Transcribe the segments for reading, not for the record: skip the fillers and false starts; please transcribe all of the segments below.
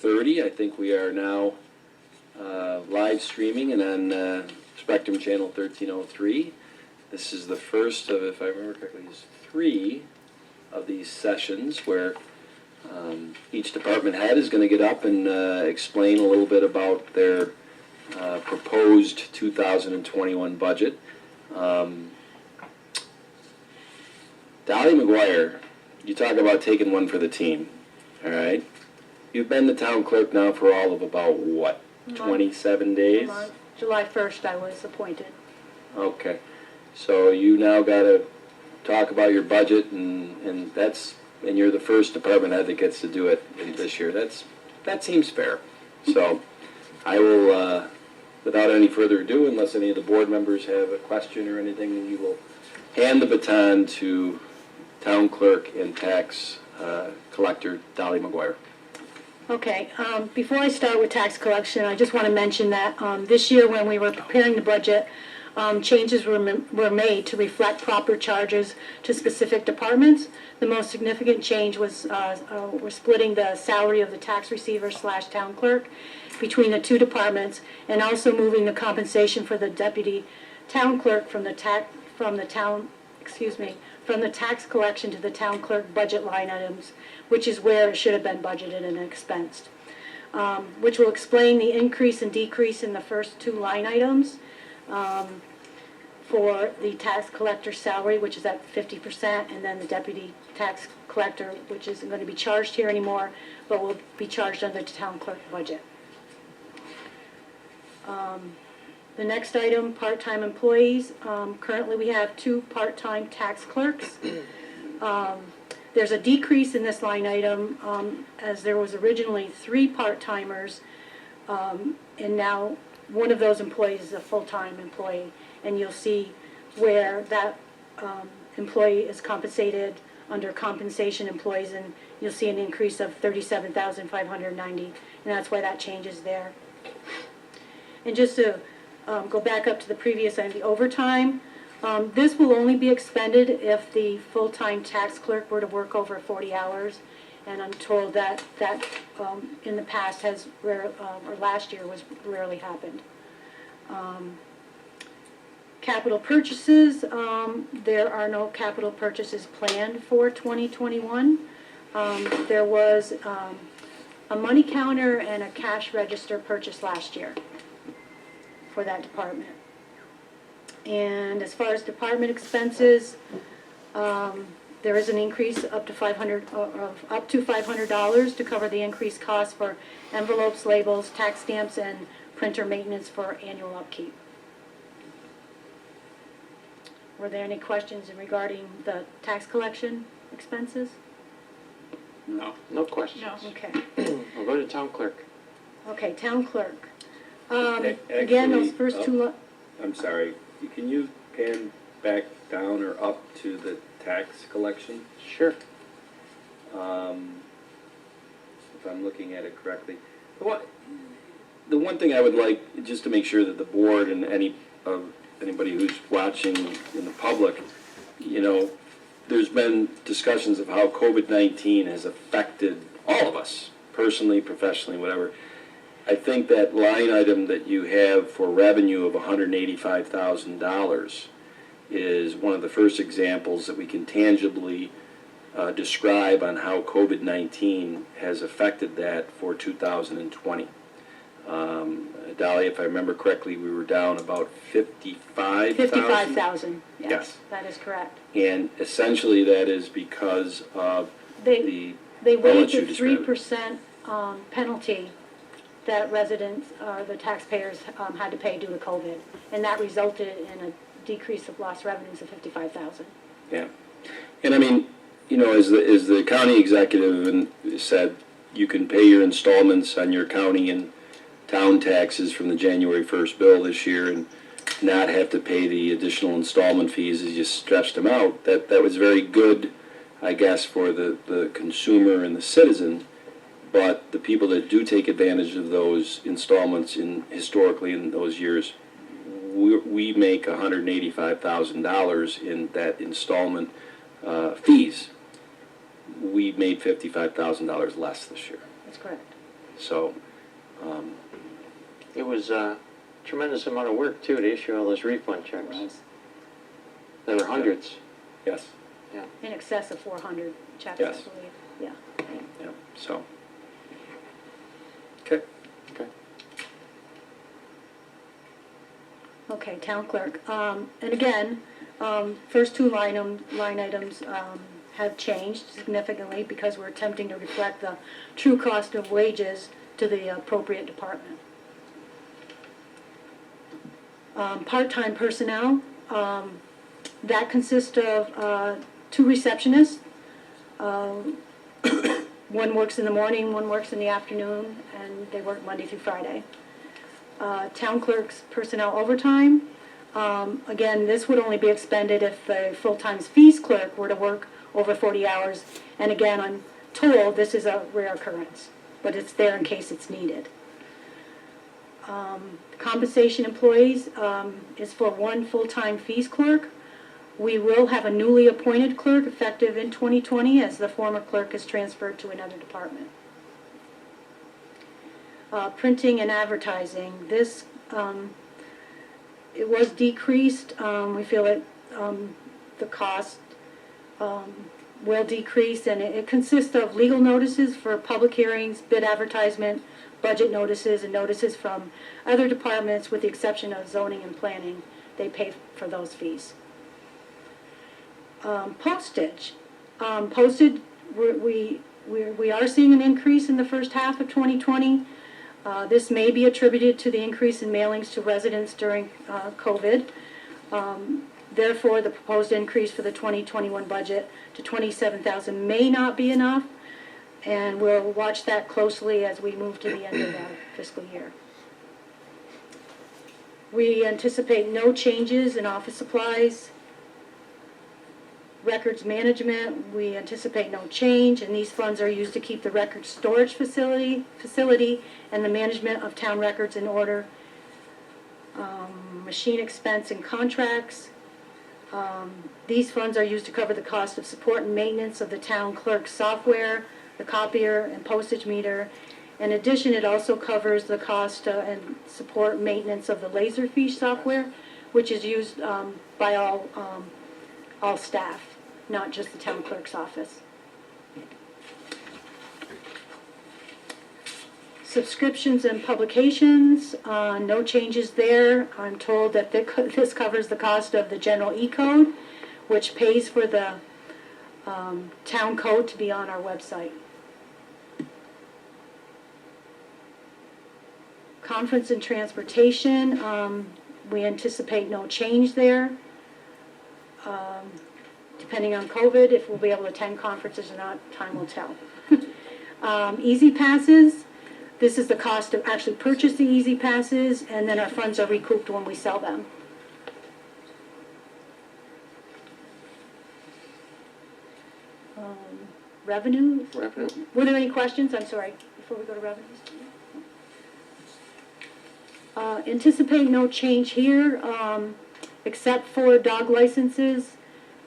12:30. I think we are now live streaming and on Spectrum Channel 1303. This is the first of, if I remember correctly, is 3 of these sessions where each department head is going to get up and explain a little bit about their proposed 2021 budget. Dolly McGuire, you talk about taking one for the team, all right? You've been the town clerk now for all of about, what, 27 days? July 1st I was appointed. Okay. So you now got to talk about your budget, and you're the first department head that gets to do it this year. That seems fair. So I will, without any further ado, unless any of the board members have a question or anything, you will hand the baton to Town Clerk and Tax Collector Dolly McGuire. Okay, before I start with tax collection, I just want to mention that this year when we were preparing the budget, changes were made to reflect proper charges to specific departments. The most significant change was we're splitting the salary of the tax receiver / town clerk between the 2 departments, and also moving the compensation for the deputy town clerk from the tax collection to the town clerk budget line items, which is where it should have been budgeted and expensed, which will explain the increase and decrease in the first 2 line items. For the tax collector's salary, which is at 50%, and then the deputy tax collector, which isn't going to be charged here anymore, but will be charged under the town clerk budget. The next item, part-time employees. Currently we have 2 part-time tax clerks. There's a decrease in this line item as there was originally 3 part-timers, and now one of those employees is a full-time employee, and you'll see where that employee is compensated under compensation employees, and you'll see an increase of $37,590, and that's why that change is there. And just to go back up to the previous item, the overtime, this will only be expended if the full-time tax clerk were to work over 40 hours, and I'm told that in the past has or last year was rarely happened. Capital purchases, there are no capital purchases planned for 2021. There was a money counter and a cash register purchased last year for that department. And as far as department expenses, there is an increase up to $500 to cover the increased costs for envelopes, labels, tax stamps, and printer maintenance for annual upkeep. Were there any questions regarding the tax collection expenses? No. No questions. No. Okay. We'll go to town clerk. Okay, town clerk. Actually, Again, those first 2... I'm sorry. Can you pan back down or up to the tax collection? Sure. If I'm looking at it correctly. The one thing I would like, just to make sure that the board and anybody who's watching in the public, there's been discussions of how COVID-19 has affected all of us, personally, professionally, whatever. I think that line item that you have for revenue of $185,000 is one of the first examples that we can tangibly describe on how COVID-19 has affected that for 2020. Dolly, if I remember correctly, we were down about 55,000? 55,000, Yes. That is correct. And essentially that is because of They waived the 3% penalty that residents, the taxpayers, had to pay due to COVID, and that resulted in a decrease of lost revenues of $55,000. Yeah, and I mean, as the county executive said, you can pay your installments on your county and town taxes from the January 1st bill this year, and not have to pay the additional installment fees as you stretched them out. That was very good, I guess, for the consumer and the citizen. But the people that do take advantage of those installments historically in those years, we make $185,000 in that installment fees. We made $55,000 less this year. That's correct. So, It was a tremendous amount of work, too, to issue all those refund It checks. was There were hundreds. yes, in excess of 400 checks, Yes. I believe. Yeah. yeah, so. Okay. Okay. Okay, town clerk. And again, first two line items have changed significantly because we're attempting to reflect the true cost of wages to the appropriate department. Part-time personnel, that consists of 2 receptionists. One works in the morning, one works in the afternoon, and they work Monday through Friday. Town clerk's personnel overtime. Again, this would only be expended if the full-time fees clerk were to work over 40 hours. And again, I'm told this is a rare occurrence, but it's there in case it's needed. Compensation employees is for 1 full-time fees clerk. We will have a newly appointed clerk effective in 2020 as the former clerk is transferred to another department. Printing and advertising, this, it was decreased. We feel that the cost will decrease, and it consists of legal notices for public hearings, bid advertisement, budget notices, and notices from other departments with the exception of zoning and planning. They pay for those fees. Postage. Postage, we are seeing an increase in the first half of 2020. This may be attributed to the increase in mailings to residents during COVID. Therefore, the proposed increase for the 2021 budget to $27,000 may not be enough, and we'll watch that closely as we move to the end of the fiscal year. We anticipate no changes in office supplies. Records management, we anticipate no change, and these funds are used to keep the records storage facility and the management of town records in order. Machine expense and contracts. These funds are used to cover the cost of support and maintenance of the town clerk software, the copier, and postage meter. In addition, it also covers the cost and support maintenance of the Laserfish software, which is used by all staff, not just the town clerk's office. Subscriptions and publications, no changes there. I'm told that this covers the cost of the general E-code, which pays for the town code to be on our website. Conference and transportation, we anticipate no change there. Depending on COVID, if we'll be able to attend conferences or not, time will tell. Easy passes, this is the cost to actually purchase the easy passes, and then our funds are recouped when we sell them. Revenue? Revenue. Were there any questions? I'm sorry, before we go to revenues? Anticipate no change here, except for dog licenses.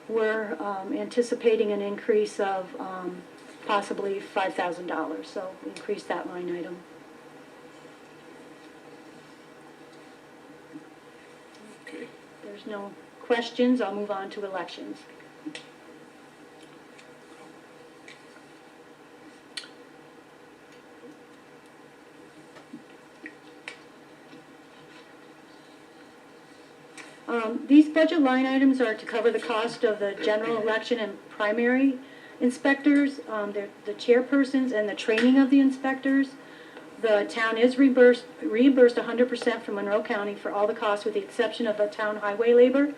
We're anticipating an increase of possibly $5,000, so we increase that line item. Okay. There's no questions, I'll move on to elections. These budget line items are to cover the cost of the general election and primary inspectors, the chairpersons, and the training of the inspectors. The town is reimbursed 100% from Monroe County for all the costs with the exception of the town highway labor.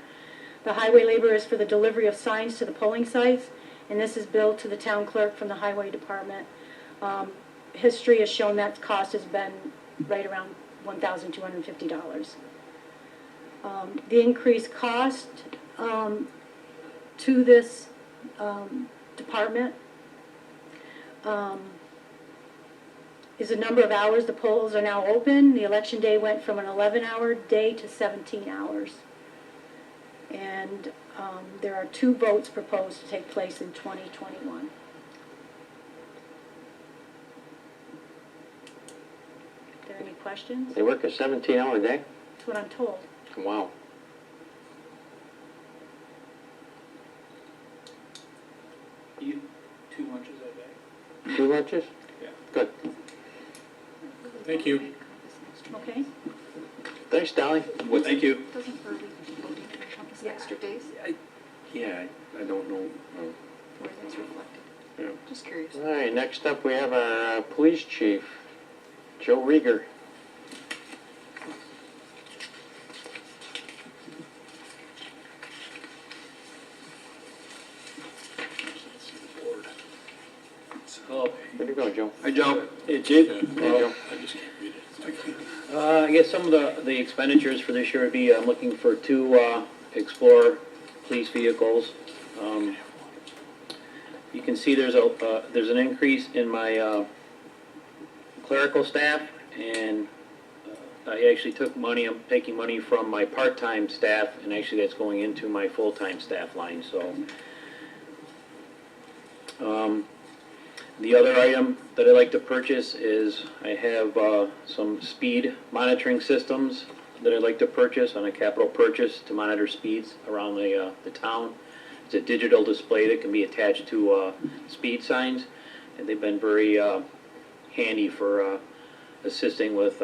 The highway labor is for the delivery of signs to the polling sites, and this is billed to the town clerk from the highway department. History has shown that cost has been right around $1,250. The increased cost to this department is the number of hours the polls are now open. The election day went from an 11-hour day to 17 hours. And there are 2 votes proposed to take place in 2021. questions? They work a 17-hour day? That's what I'm told. Wow. Eat 2 lunches a day. 2 lunches? Yeah. Good. Thank you. Okay? Thanks, Dolly. Well, thank you. Doesn't early voting encompass extra days, Yeah, I don't know. where that's reflected? Yeah. Just curious. All right, next up we have our police chief, Joe Rieger. Oh, Where'd you go, Joe? Hi, Joe. hey, Chief. Hey, Joe. I just can't read it. I guess some of the expenditures for this year would be, I'm looking for 2 Explorer police vehicles. You can see there's an increase in my clerical staff, and I actually took money, I'm taking money from my part-time staff, and actually that's going into my full-time staff line, so. The other item that I'd like to purchase is I have some speed monitoring systems that I'd like to purchase on a capital purchase to monitor speeds around the town. It's a digital display that can be attached to speed signs, and they've been very handy for assisting with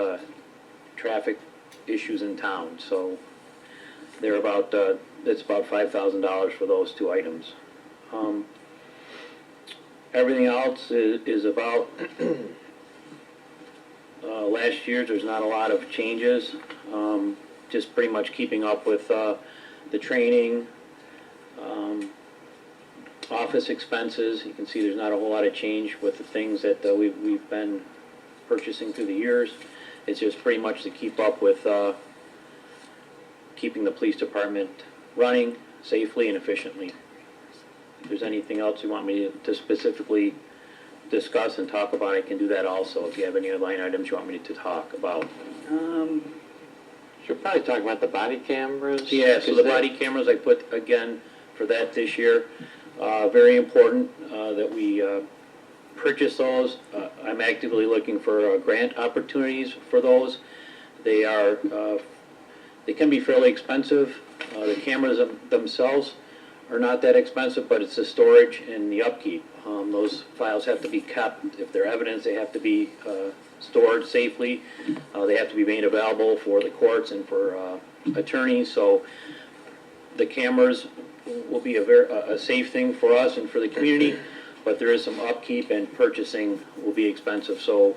traffic issues in town. So they're about, it's about $5,000 for those 2 items. Everything else is about last year's. There's not a lot of changes. Just pretty much keeping up with the training, office expenses. You can see there's not a whole lot of change with the things that we've been purchasing through the years. It's just pretty much to keep up with keeping the police department running safely and efficiently. If there's anything else you want me to specifically discuss and talk about, I can do that also. If you have any line items you want me to talk about. Should probably talk about the body cameras. Yeah, so the body cameras I put again for that this year. Very important that we purchase those. I'm actively looking for grant opportunities for those. They are, they can be fairly expensive. The cameras themselves are not that expensive, but it's the storage and the upkeep. Those files have to be kept. If they're evidence, they have to be stored safely. They have to be made available for the courts and for attorneys. So the cameras will be a safe thing for us and for the community, but there is some upkeep, and purchasing will be expensive. So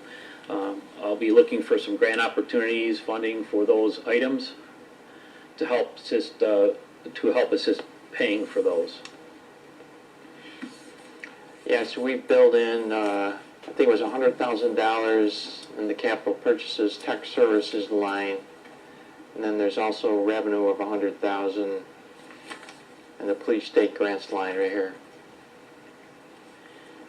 I'll be looking for some grant opportunities, funding for those items to help assist paying for those. Yeah, so we built in, I think it was $100,000 in the capital purchases tech services line, and then there's also revenue of $100,000 in the police state grants line right here.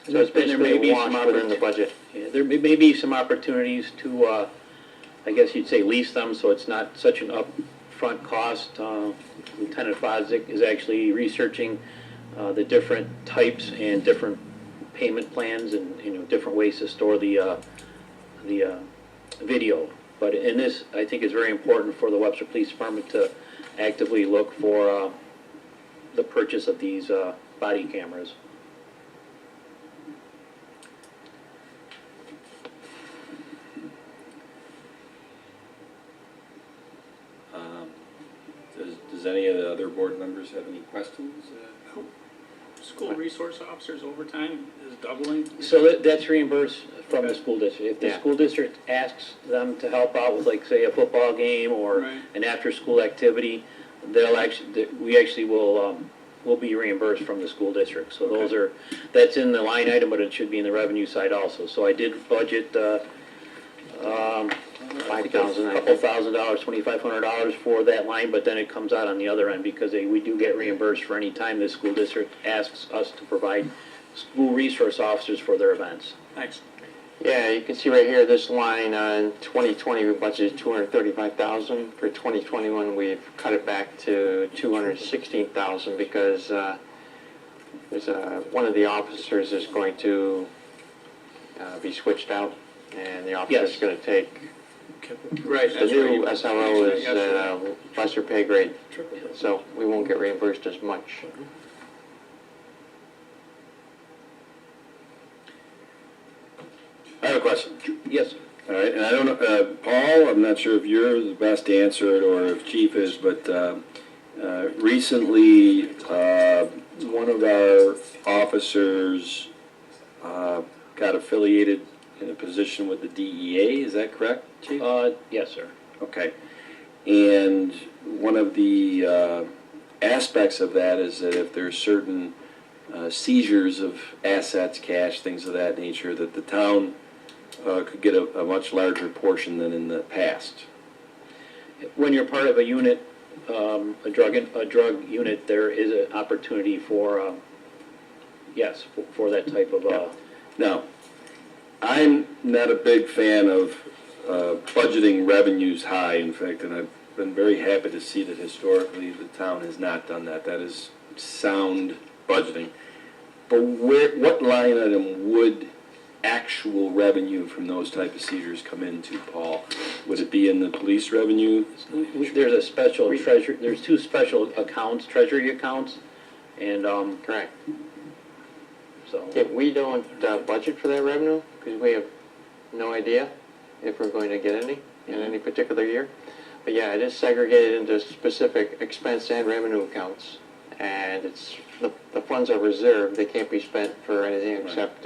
So it's And there may basically be washed some within the budget. Yeah, there may be some opportunities to, I guess you'd say, lease them, so it's not such an upfront cost. Lieutenant Fosdick is actually researching the different types and different payment plans, and different ways to store the video. But in this, I think it's very important for the Webster Police Department to actively look for the purchase of these body cameras. Does any of the other board members have any questions? School resource officers overtime is doubling. So that's reimbursed from the school district. If the Yeah. school district asks them to help out with, like, say, a football game or Right. an after-school activity, we actually will be reimbursed from the school district. So those are, that's in the line item, but it should be in the revenue side also. So I did budget, $5,000, I couple think. $1,000, $2,500 for that line, but then it comes out on the other end because we do get reimbursed for any time the school district asks us to provide school resource officers for their events. Thanks. Yeah, you can see right here, this line, in 2020, we budgeted $235,000. For 2021, we've cut it back to $216,000 because there's one of the officers is going to be switched out, and the officer's Yes. going to take Right, The that's new right. SRO is Yes, lesser pay grade, Triple. so we won't get reimbursed as much. I have a question. Yes, All right, and I don't know, Paul, I'm not sure if you're the best to answer it or if Chief is, but recently, one of our officers got affiliated in a position with the DEA, is that correct, Chief? yes, sir. Okay. And one of the aspects of that is that if there's certain seizures of assets, cash, things of that nature, that the town could get a much larger portion than in the past. When you're part of a unit, a drug unit, there is an opportunity for, yes, for that type of, Now, I'm not a big fan of budgeting revenues high, in fact, and I've been very happy to see that historically the town has not done that. That is sound budgeting. But what line item would actual revenue from those type of seizures come into, Paul? Would it be in the police revenue? there's a special treasure, there's two special accounts, treasury accounts, and, Correct. so. Yeah, we don't budget for that revenue, because we have no idea if we're going to get any in any particular year. But yeah, it is segregated into specific expense and revenue accounts. And it's, the funds are reserved, they can't be spent for anything except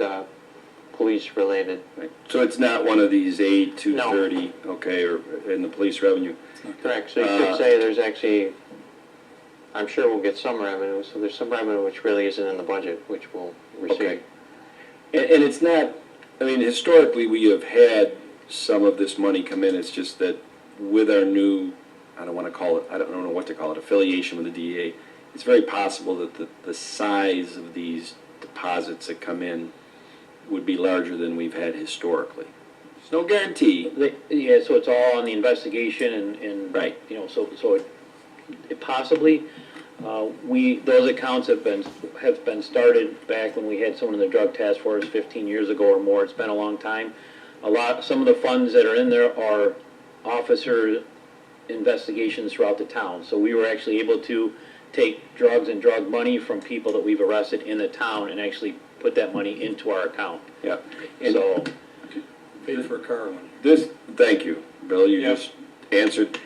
police-related. Right. So it's not one of these 230, okay, or in the police revenue? Correct, so you could say there's actually, I'm sure we'll get some revenue, so there's some revenue which really isn't in the budget, which we'll receive. Okay. And it's not, I mean, historically, we have had some of this money come in, it's just that with our new, I don't want to call it, I don't know what to call it, affiliation with the DEA, it's very possible that the size of these deposits that come in would be larger than we've had historically. There's no guarantee. Yeah, so it's all on the investigation and. Right. You know, so it possibly, those accounts have been started back when we had someone in the drug task force 15 years ago or more. It's been a long time. Some of the funds that are in there are officer investigations throughout the town. So we were actually able to take drugs and drug money from people that we've arrested in the town and actually put that money into our account. Yeah. And So, Paid for a car one. this, thank you, Bill, you Yep. just answered.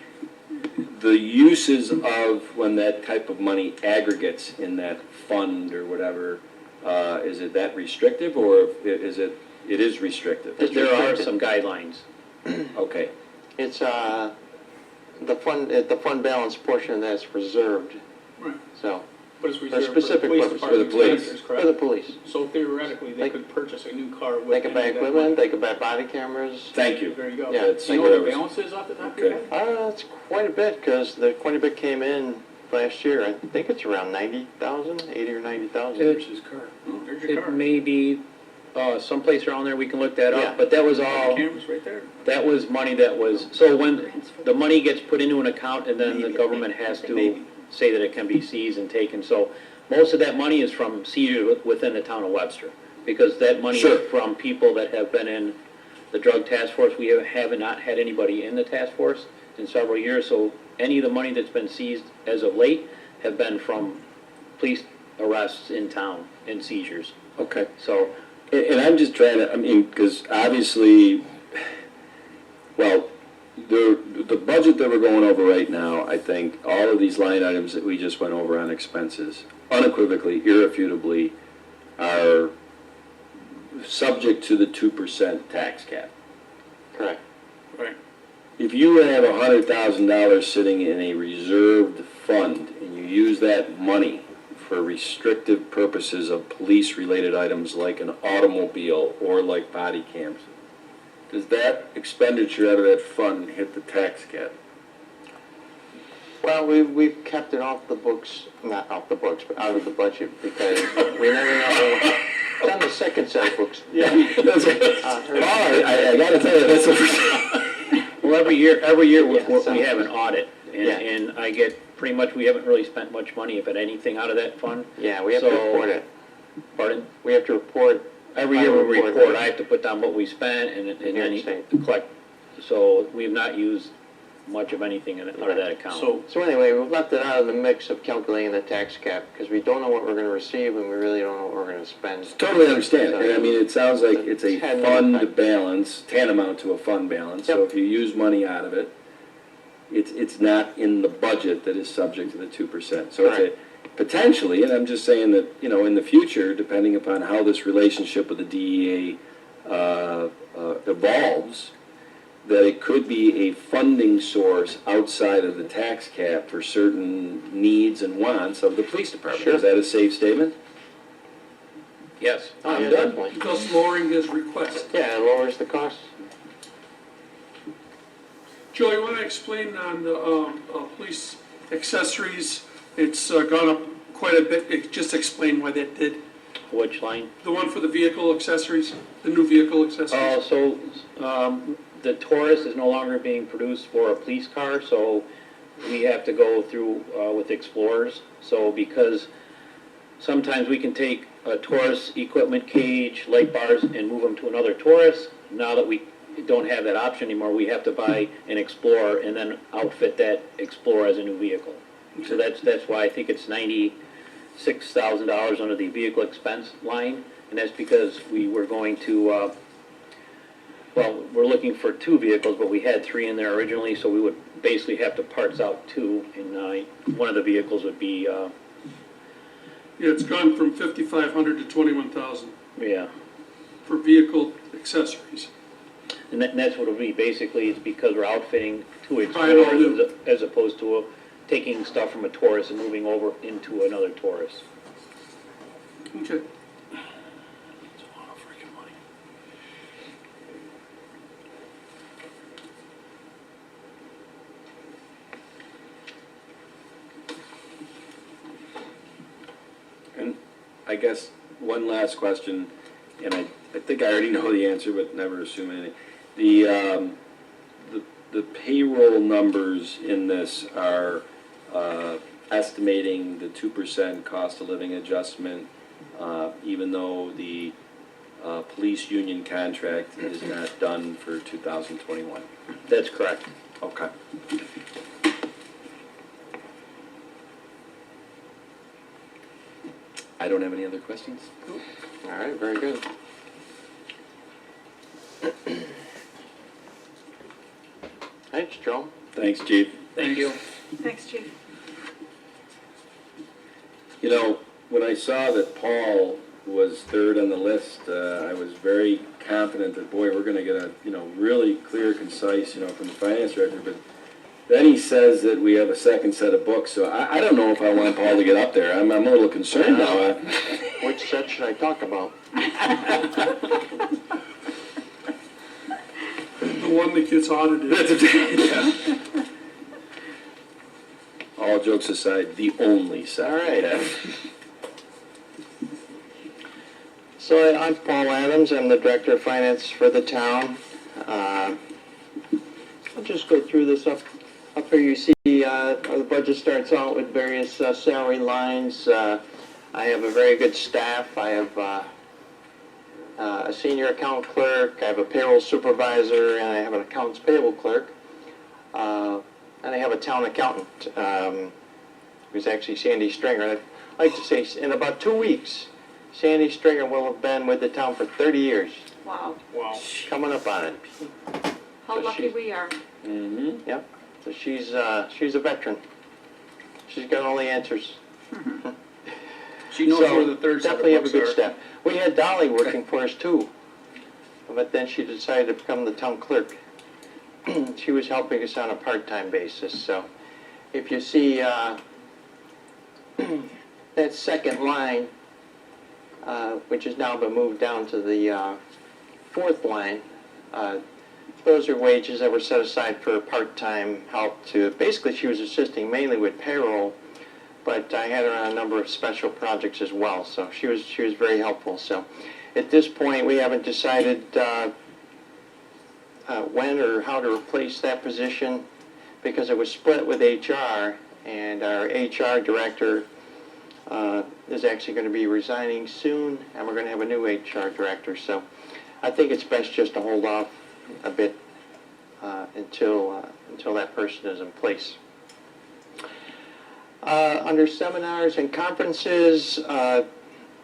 The uses of when that type of money aggregates in that fund or whatever, is it that restrictive or is it is restrictive? there are some guidelines. Okay, It's, the fund balance portion of that's reserved, Right, so, but it's For reserved for the specific police purposes. For the department police. expenditures, for the correct? police. So theoretically, they They- could purchase a new car with. They could buy any of that equipment, money. they could buy body cameras. thank you. There you go. Yeah, That's Do you know what I what the was- balance is off the top of your Okay. head? It's quite a bit, because quite a bit came in last year. I think it's around 90,000, 80 or 90,000. There's his car. There's your It car. may be, someplace around there, we can look that Yeah. up, but that was all, Camera's right there. that was money that was, so when the money gets put into an account and then the government has to say that it can be seized and taken, so most of that money is from seizure within the town of Webster, because that money Sure. is from people that have been in the drug task force. We have not had anybody in the task force in several years, so any of the money that's been seized as of late have been from police arrests in town and seizures. Okay. So, And I'm just trying to, I mean, because obviously, well, the budget that we're going over right now, I think all of these line items that we just went over on expenses, unequivocally, irrefutably, are subject to the 2% tax cap. Correct. Right. If you have $100,000 sitting in a reserved fund and you use that money for restrictive purposes of police-related items like an automobile or like body cams, does that expenditure out of that fund hit the tax cap? Well, we've kept it off the books, not off the books, but out of the budget, because we never know. It's on the second set of books. Yeah. I gotta tell you, that's a... well, every year Yeah, we have an audit, Yeah. and I get, pretty much, we haven't really spent much money, if anything, out of that fund. Yeah, we have to So- report it. Pardon? We have to report. Every year we report, I have to put down what we spent and then state. collect So we have not used much of anything in out of that account. So anyway, we've left it out of the mix of calculating the tax cap, because we don't know what we're gonna receive, and we really don't know what we're gonna spend. Totally understand. And I mean, it sounds like it's a Had no fund effect. balance, tantamount to a fund balance. So Yep. if you use money out of it, it's not in the budget that is subject to the 2%. So it's a, potentially, and I'm just saying that, you know, in the future, depending upon how this relationship with the DEA evolves, that it could be a funding source outside of the tax cap for certain needs and wants of the police department. Sure. Is that a safe statement? Yes. Oh, I'm yeah, done. definitely. Because lowering his request. Yeah, it lowers the cost. Joe, you want to explain on the police accessories? It's gone up quite a bit. Just explain why that did. Which line? The one for the vehicle accessories, the new vehicle accessories. The Taurus is no longer being produced for a police car, so we have to go through with Explorers. So because sometimes we can take a Taurus equipment cage, light bars, and move them to another Taurus. Now that we don't have that option anymore, we have to buy an Explorer and then outfit that Explorer as a new vehicle. So that's why I think it's $96,000 under the vehicle expense line, and that's because we were going to, we're looking for 2 vehicles, but we had 3 in there originally, so we would basically have to parts out 2, and one of the vehicles would be, Yeah, it's gone from 5,500 to 21,000 yeah. for vehicle accessories. And that's what it'll be, basically, it's because we're outfitting 2 Buying all new. Explorers as opposed to taking stuff from a Taurus and moving over into another Taurus. Okay. And I guess one last question, and I think I already know the answer, but never assume anything. The payroll numbers in this are estimating the 2% cost of living adjustment, even though the police union contract is not done for 2021. That's correct. Okay. I don't have any other questions. All right, very good. Thanks, Joe. Thanks, Chief. Thank you. Thanks, Chief. You know, when I saw that Paul was third on the list, I was very confident that, boy, we're gonna get a, really clear, concise, from the finance director, but then he says that we have a second set of books, so I don't know if I want Paul to get up there. I'm a little concerned now. Which set should I talk about? The one that gets audited. Yeah. All jokes aside, the only set. All right. So I'm Paul Adams. I'm the Director of Finance for the town. I'll just go through this up here. You see the budget starts out with various salary lines. I have a very good staff. I have a senior account clerk. I have a payroll supervisor, and I have an accounts payable clerk. And I have a town accountant, who's actually Sandy Stringer. I'd like to say in about 2 weeks, Sandy Stringer will have been with the town for 30 years, Wow, Wow. coming up on it. how So lucky she's- we are. Mm-hmm. Yep, so she's a veteran. She's got all the answers. She knows So, where the third set of definitely have a books good are. staff. We had Dolly working for us too, but then she decided to become the town clerk. She was helping us on a part-time basis, so if you see that second line, which has now been moved down to the 4th line, those are wages that were set aside for part-time help to, basically she was assisting mainly with payroll, but I had her on a number of special projects as well, so she was very helpful. So at this point, we haven't decided when or how to replace that position because it was split with HR, and our HR director is actually going to be resigning soon, and we're going to have a new HR director. So I think it's best just to hold off a bit until that person is in place. Under seminars and conferences,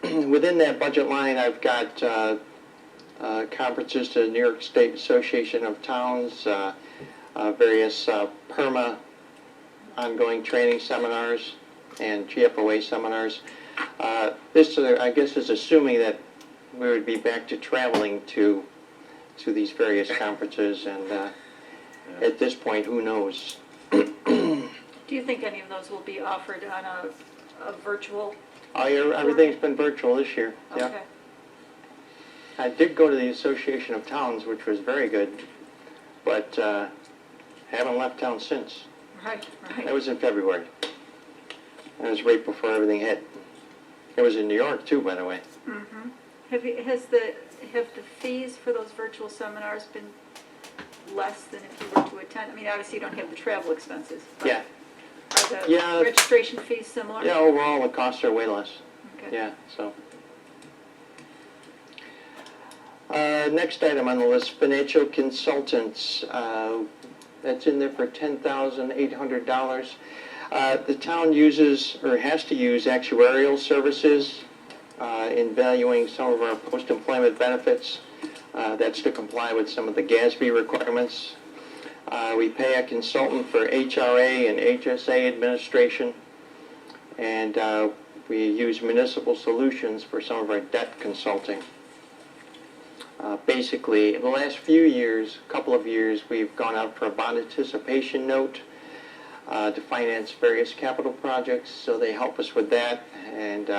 within that budget line, I've got conferences to the New York State Association of Towns, various PERMA ongoing training seminars, and GFOA seminars. This, I guess, is assuming that we would be back to traveling to these various conferences, and at this point, who knows? Do you think any of those will be offered on a virtual? Oh, yeah, everything's been virtual this year. Yeah. Okay. I did go to the Association of Towns, which was very good, but haven't left town since. Right, That right. was in February. That was right before everything hit. It was in New York too, by the way. Mm-hmm. Have the fees for those virtual seminars been less than if you were to attend? I mean, obviously you don't have the travel expenses. But Yeah. Are the Yeah. registration fees similar? Yeah, overall the costs are way less. Okay. Yeah, so. Next item on the list, financial consultants. That's in there for $10,800. The town uses, or has to use, actuarial services in valuing some of our post-employment benefits. That's to comply with some of the GASB requirements. We pay a consultant for HRA and HSA administration, and we use Municipal Solutions for some of our debt consulting. Basically, in the last few years, couple of years, we've gone out for a bond anticipation note to finance various capital projects, so they help us with that. And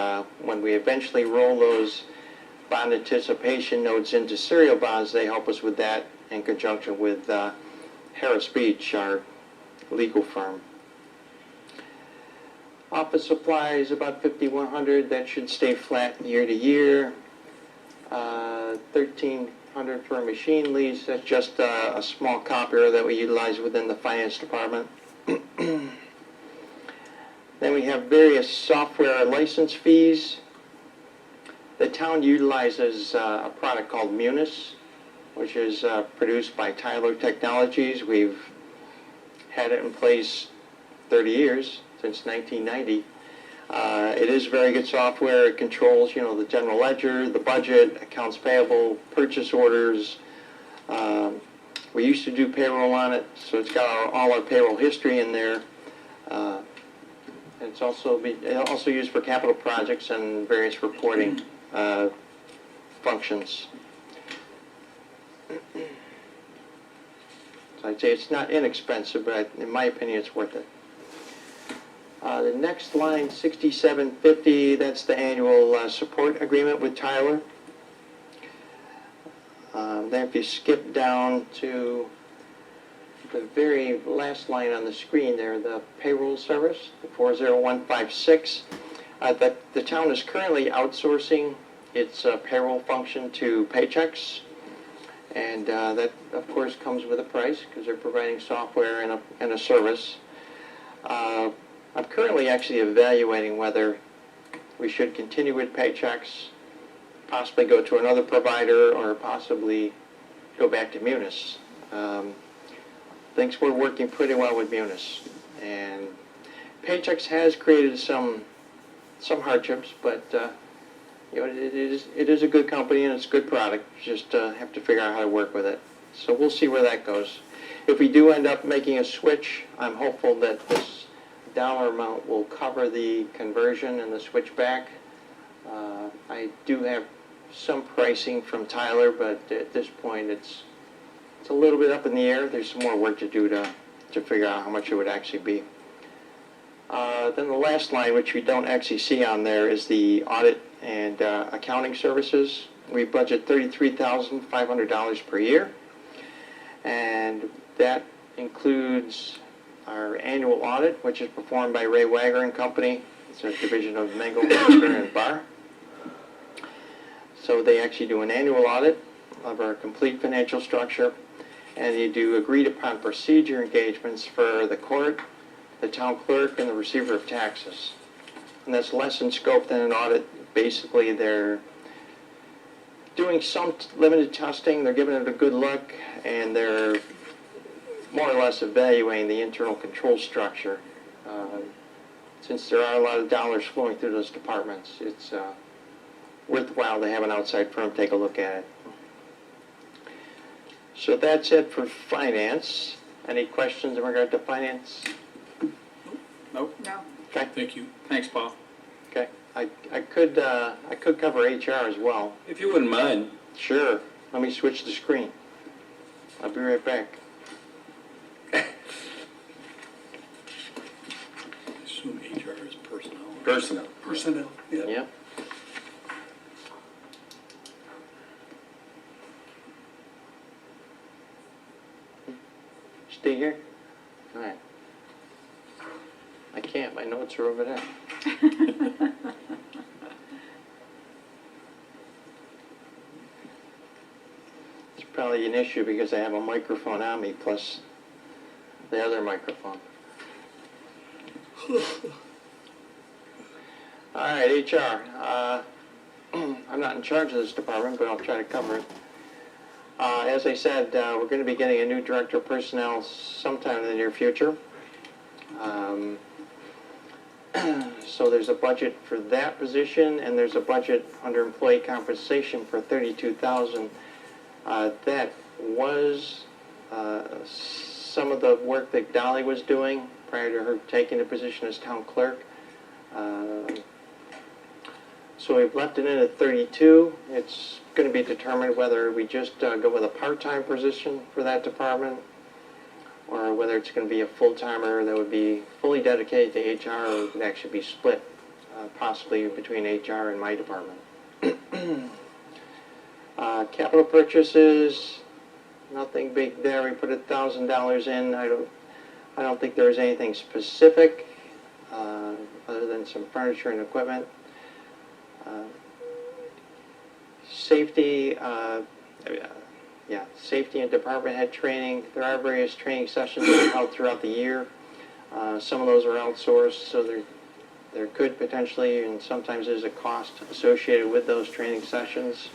when we eventually roll those bond anticipation notes into serial bonds, they help us with that in conjunction with Harris Beach, our legal firm. Office supplies, about $5,100. That should stay flat year to year. $1,300 for a machine lease. That's just a small copier that we utilize within the finance department. Then we have various software license fees. The town utilizes a product called Munis, which is produced by Tyler Technologies. We've had it in place 30 years, since 1990. It is very good software. It controls, the general ledger, the budget, accounts payable, purchase orders. We used to do payroll on it, so it's got all our payroll history in there. It's also used for capital projects and various reporting functions. So I'd say it's not inexpensive, but in my opinion, it's worth it. The next line, 6750, that's the annual support agreement with Tyler. Then if you skip down to the very last line on the screen there, the payroll service, the 40156, the town is currently outsourcing its payroll function to Paychex. And that, of course, comes with a price because they're providing software and a service. I'm currently actually evaluating whether we should continue with Paychex, possibly go to another provider, or possibly go back to Munis. Things were working pretty well with Munis, and Paychex has created some hardships, but it is a good company and it's a good product. You just have to figure out how to work with it. So we'll see where that goes. If we do end up making a switch, I'm hopeful that this dollar amount will cover the conversion and the switch back. I do have some pricing from Tyler, but at this point it's a little bit up in the air. There's some more work to do to figure out how much it would actually be. Then the last line, which we don't actually see on there, is the audit and accounting services. We budget $33,500 per year, and that includes our annual audit, which is performed by Ray Wagger and Company. It's a division of Mango, Webster, and Barr. So they actually do an annual audit of our complete financial structure, and they do agreed upon procedure engagements for the court, the town clerk, and the receiver of taxes. And that's less in scope than an audit. Basically, they're doing some limited testing, they're giving it a good look, and they're more or less evaluating the internal control structure. Since there are a lot of dollars flowing through those departments, it's worthwhile to have an outside firm take a look at it. So that's it for finance. Any questions in regard to finance? Nope. No. Okay. Thank you. Thanks, Paul. Okay. I could cover HR as well. If you wouldn't mind. Sure. Let me switch the screen. I'll be right back. I assume HR is personnel. Personnel. Personnel, yeah. Yep. Stay here? All right. I can't, my notes are over there. It's probably an issue because I have a microphone on me plus the other microphone. All right, HR. I'm not in charge of this department, but I'll try to cover it. As I said, we're going to be getting a new director of personnel sometime in the near future. So there's a budget for that position, and there's a budget under employee compensation for $32,000. That was some of the work that Dolly was doing prior to her taking the position as town clerk. So we've left it in at 32. It's going to be determined whether we just go with a part-time position for that department, or whether it's going to be a full-timer that would be fully dedicated to HR, or it would actually be split, possibly between HR and my department. Capital purchases, nothing big there. We put $1,000 in. I don't think there's anything specific other than some furniture and equipment. Safety, safety and department head training. There are various training sessions that are held throughout the year. Some of those are outsourced, so there could potentially, and sometimes there's a cost associated with those training sessions.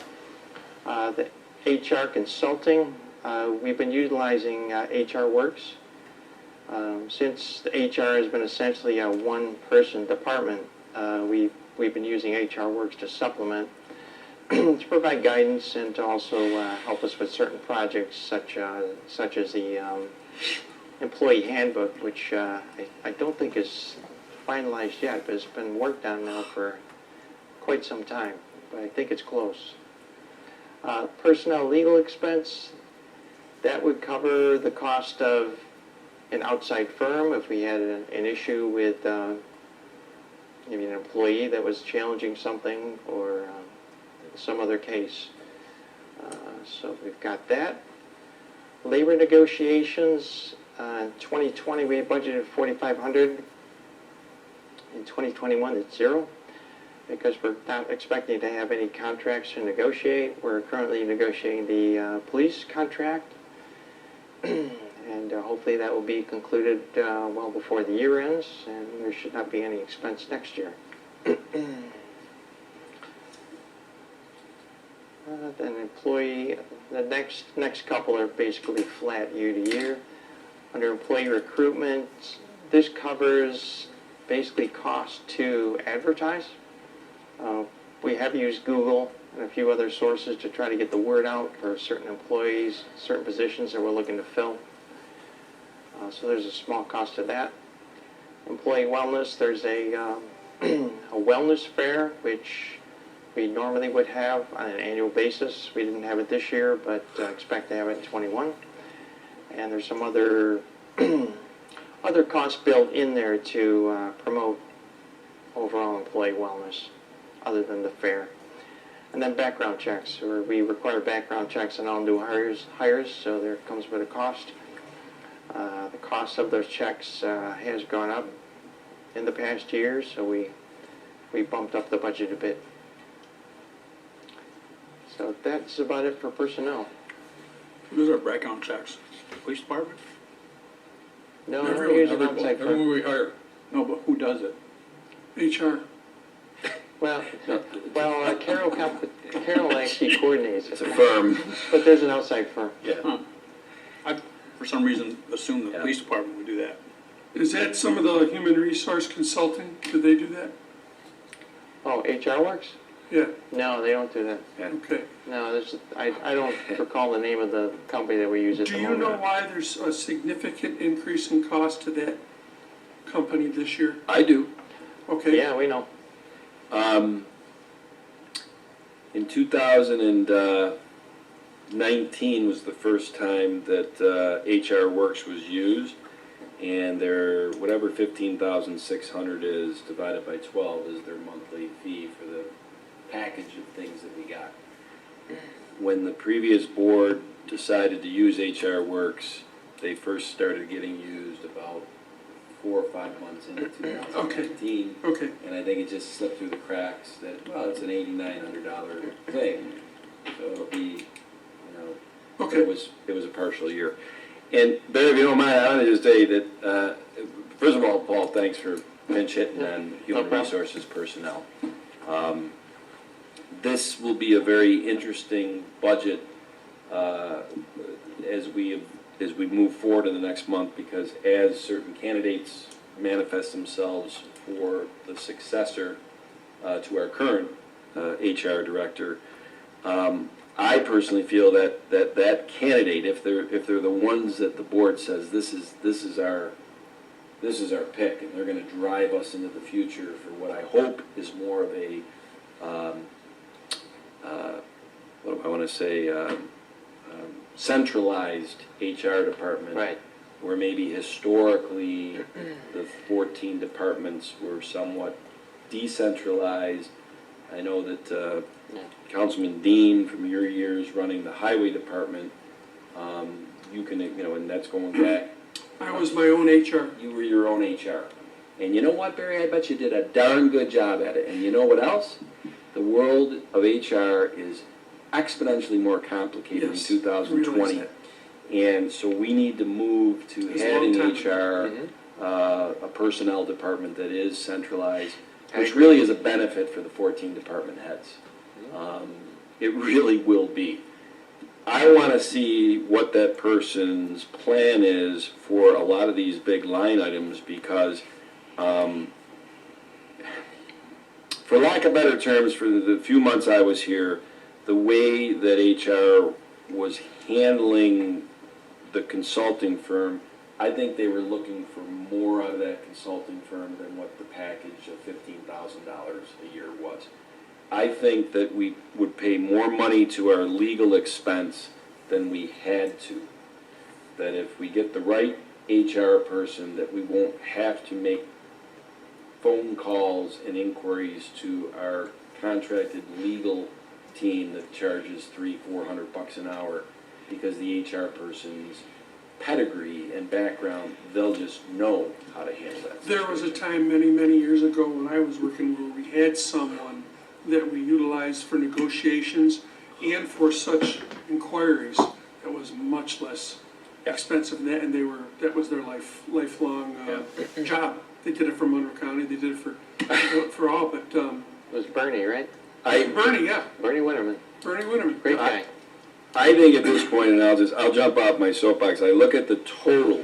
The HR consulting, we've been utilizing HR Works. Since the HR has been essentially a one-person department, we've been using HR Works to supplement, to provide guidance and to also help us with certain projects such as the employee handbook, which I don't think is finalized yet, but it's been worked on now for quite some time, but I think it's close. Personnel legal expense, that would cover the cost of an outside firm if we had an issue with maybe an employee that was challenging something, or some other case. So we've got that. Labor negotiations, in 2020 we budgeted $4,500. In 2021 it's $0, because we're not expecting to have any contracts to negotiate. We're currently negotiating the police contract, and hopefully that will be concluded well before the year ends, and there should not be any expense next year. Then employee, the next couple are basically flat year to year. Under employee recruitment, this covers basically cost to advertise. We have used Google and a few other sources to try to get the word out for certain employees, certain positions that we're looking to fill. So there's a small cost to that. Employee wellness, there's a wellness fair, which we normally would have on an annual basis. We didn't have it this year, but expect to have it in 21. And there's some other other costs built in there to promote overall employee wellness, other than the fair. And then background checks, or we require background checks on all new hires, so there comes with a cost. The cost of those checks has gone up in the past years, so we bumped up the budget a bit. So that's about it for personnel. Those are background checks. Police department? No, we use an outside Everyone firm. we hire. No, but who does it? HR. Well, Carol actually coordinates It's it, a firm. but there's an outside firm. Yeah. Huh. for some reason, assumed the Yeah. police department would do that. Is that some of the human resource consulting? Do they do that? Oh, HR Works? Yeah, No, they don't do that. okay. No, I don't recall the name of the company that we use at Do the you moment. know why there's a significant increase in cost to that company this year? I do. Okay. Yeah, we know. In 2019 was the first time that HR Works was used, and their, whatever 15,600 is divided by 12 is their monthly fee for the package of things that we got. When the previous board decided to use HR Works, they first started getting used about 4 or 5 months into 2019. Okay, And I think it just slipped through the cracks that, well, it's an $8,900 thing, so it'll be, you know, okay. it was a partial year. And Barry, if you don't mind, I want to just say that, first of all, Paul, thanks for pinch hitting on human problem. resources personnel. This will be a very interesting budget as we move forward in the next month, because as certain candidates manifest themselves for the successor to our current HR director, I personally feel that candidate, if they're the ones that the board says this is our pick, and they're going to drive us into the future for what I hope is more of a what do I want to say, centralized HR department. Right. Where maybe historically the 14 departments were somewhat decentralized. I know that Councilman Dean, from your years running the highway department, you can, and that's going back, I was my own HR. you were your own HR. And you know what, Barry, I bet you did a darn good job at it. And you know what else? The world of HR is exponentially more complicated Yes, in I realize 2020. that. And so we need to move to It's a having long time HR, a personnel department that is centralized, I which agree. really is a benefit for the 14 department heads. It really will be. I want to see what that person's plan is for a lot of these big line items, because for lack of better terms, for the few months I was here, the way that HR was handling the consulting firm, I think they were looking for more out of that consulting firm than what the package of $15,000 a year was. I think that we would pay more money to our legal expense than we had to. That if we get the right HR person, that we won't have to make phone calls and inquiries to our contracted legal team that charges $300-400 an hour, because the HR person's pedigree and background, they'll just know how to handle that. There was a time many, many years ago when I was working where we had someone that we utilized for negotiations and for such inquiries that was much less expensive than that, and that was their lifelong job. They did it for Monroe County, they did it for all, but It was Bernie, right? Bernie, yeah, Bernie Winterman. Bernie Winterman. Great guy. I think at this point, and I'll jump off my soapbox, I look at the total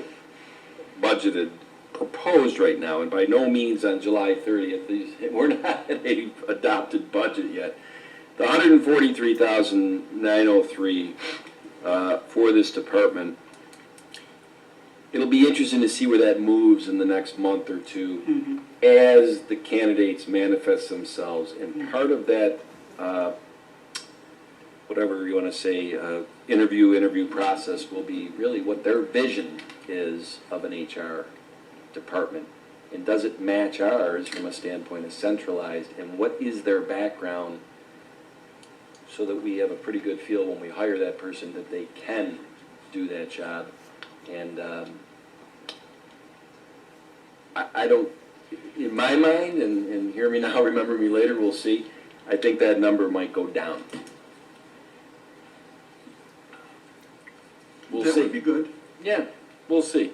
budgeted, proposed right now, and by no means on July 30th, we're not at a adopted budget yet. The $143,903 for this department, it'll be interesting to see where that moves in the next month or two as the candidates manifest themselves. And part of that, whatever you want to say, interview process will be really what their vision is of an HR department. And does it match ours from a standpoint of centralized? And what is their background, so that we have a pretty good feel when we hire that person that they can do that job. And I don't, in my mind, and hear me now, remember me later, we'll see, I think that number might go down. We'll That see. would be good. Yeah, we'll see.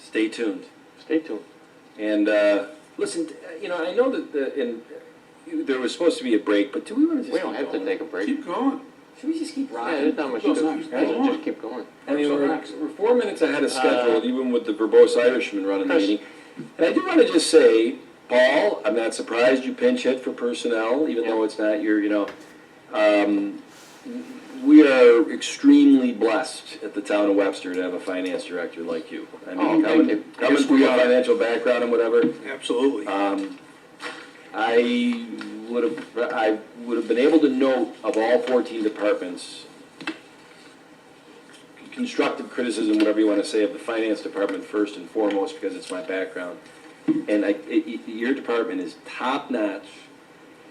Stay tuned. Stay tuned. And listen, I know that there was supposed to be a break, but do we want to just We don't keep have to going? take a break. Keep going. Should we just keep Yeah, rocking? there's not much to What's do. next? Guys, just keep going. I mean, So we're next. 4 minutes ahead of schedule, even with the verbose Irishman running the Chris. meeting. And I do want to just say, Paul, I'm not surprised you pinch hit for personnel, even though it's not your, we are extremely blessed at the town of Webster to have a finance director like you. I Oh, mean, thank you. coming from a financial background and whatever, Absolutely. I would have been able to note of all 14 departments, constructive criticism, whatever you want to say, of the finance department first and foremost, because it's my background. And your department is top notch.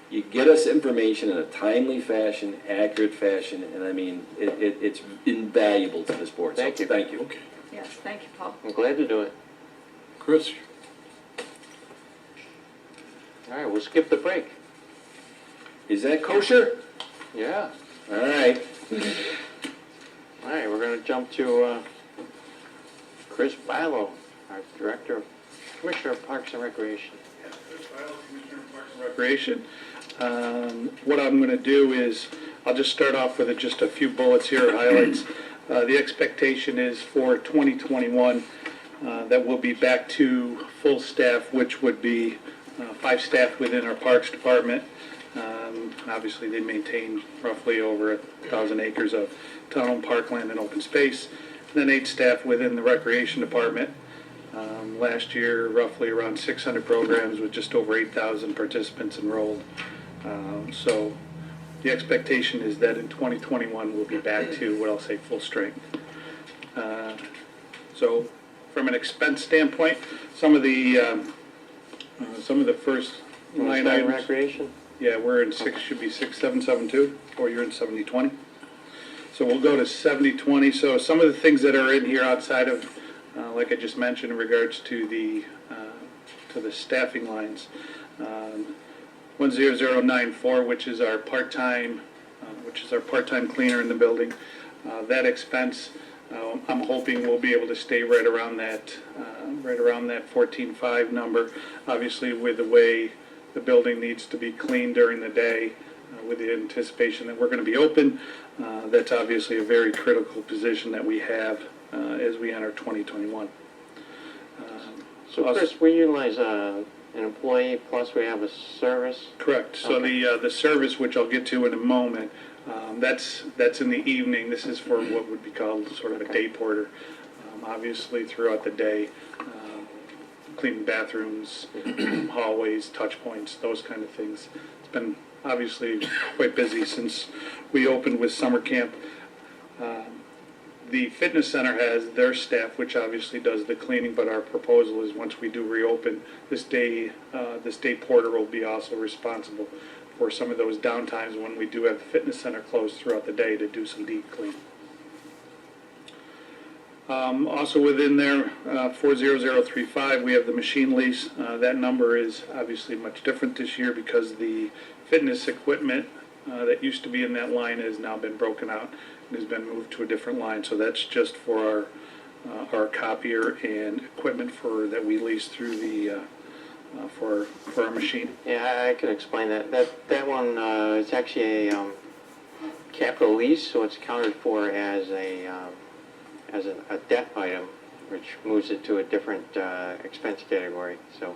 You get us information in a timely fashion, accurate fashion, and I mean, it's invaluable to this board. Thank So, you. thank you. Okay. Yes, thank you, Paul. I'm glad to do it. Chris? All right, we'll skip the break. Is that kosher? Yeah. All right. All right, we're gonna jump to Chris Bilo, our Director, Commissioner of Parks and Recreation. Recreation. What I'm going to do is, I'll just start off with just a few bullets here, highlights. The expectation is for 2021 that we'll be back to full staff, which would be 5 staff within our Parks Department. Obviously, they maintain roughly over 1,000 acres of town-owned parkland and open space. And then 8 staff within the Recreation Department. Last year, roughly around 600 programs with just over 8,000 participants enrolled. So the expectation is that in 2021, we'll be back to what I'll say full strength. So from an expense standpoint, some of the first Wanna line start in items. Recreation? Yeah, we're in should be 6772, or you're in 7020. So we'll go to 7020. So some of the things that are in here outside of, like I just mentioned, in regards to the staffing lines, 10094, which is our part-time cleaner in the building. That expense, I'm hoping we'll be able to stay right around that 14.5 number. Obviously, with the way the building needs to be cleaned during the day, with the anticipation that we're going to be open, that's obviously a very critical position that we have as we enter 2021. So Chris, we utilize an employee plus we have a service. Correct. So Okay. the service, which I'll get to in a moment, that's in the evening. This is for what would be called sort of a day porter. Obviously, throughout the day, cleaning bathrooms, hallways, touch points, those kind of things. It's been obviously quite busy since we opened with summer camp. The fitness center has their staff, which obviously does the cleaning, but our proposal is once we do reopen, this day porter will be also responsible for some of those downtimes when we do have the fitness center closed throughout the day to do some deep cleaning. Also within there, 40035, we have the machine lease. That number is obviously much different this year because the fitness equipment that used to be in that line has now been broken out and has been moved to a different line. So that's just for our copier and equipment that we lease through the for our machine. Yeah, I can explain that. That one is actually a capital lease, so it's accounted for as a debt item, which moves it to a different expense category. So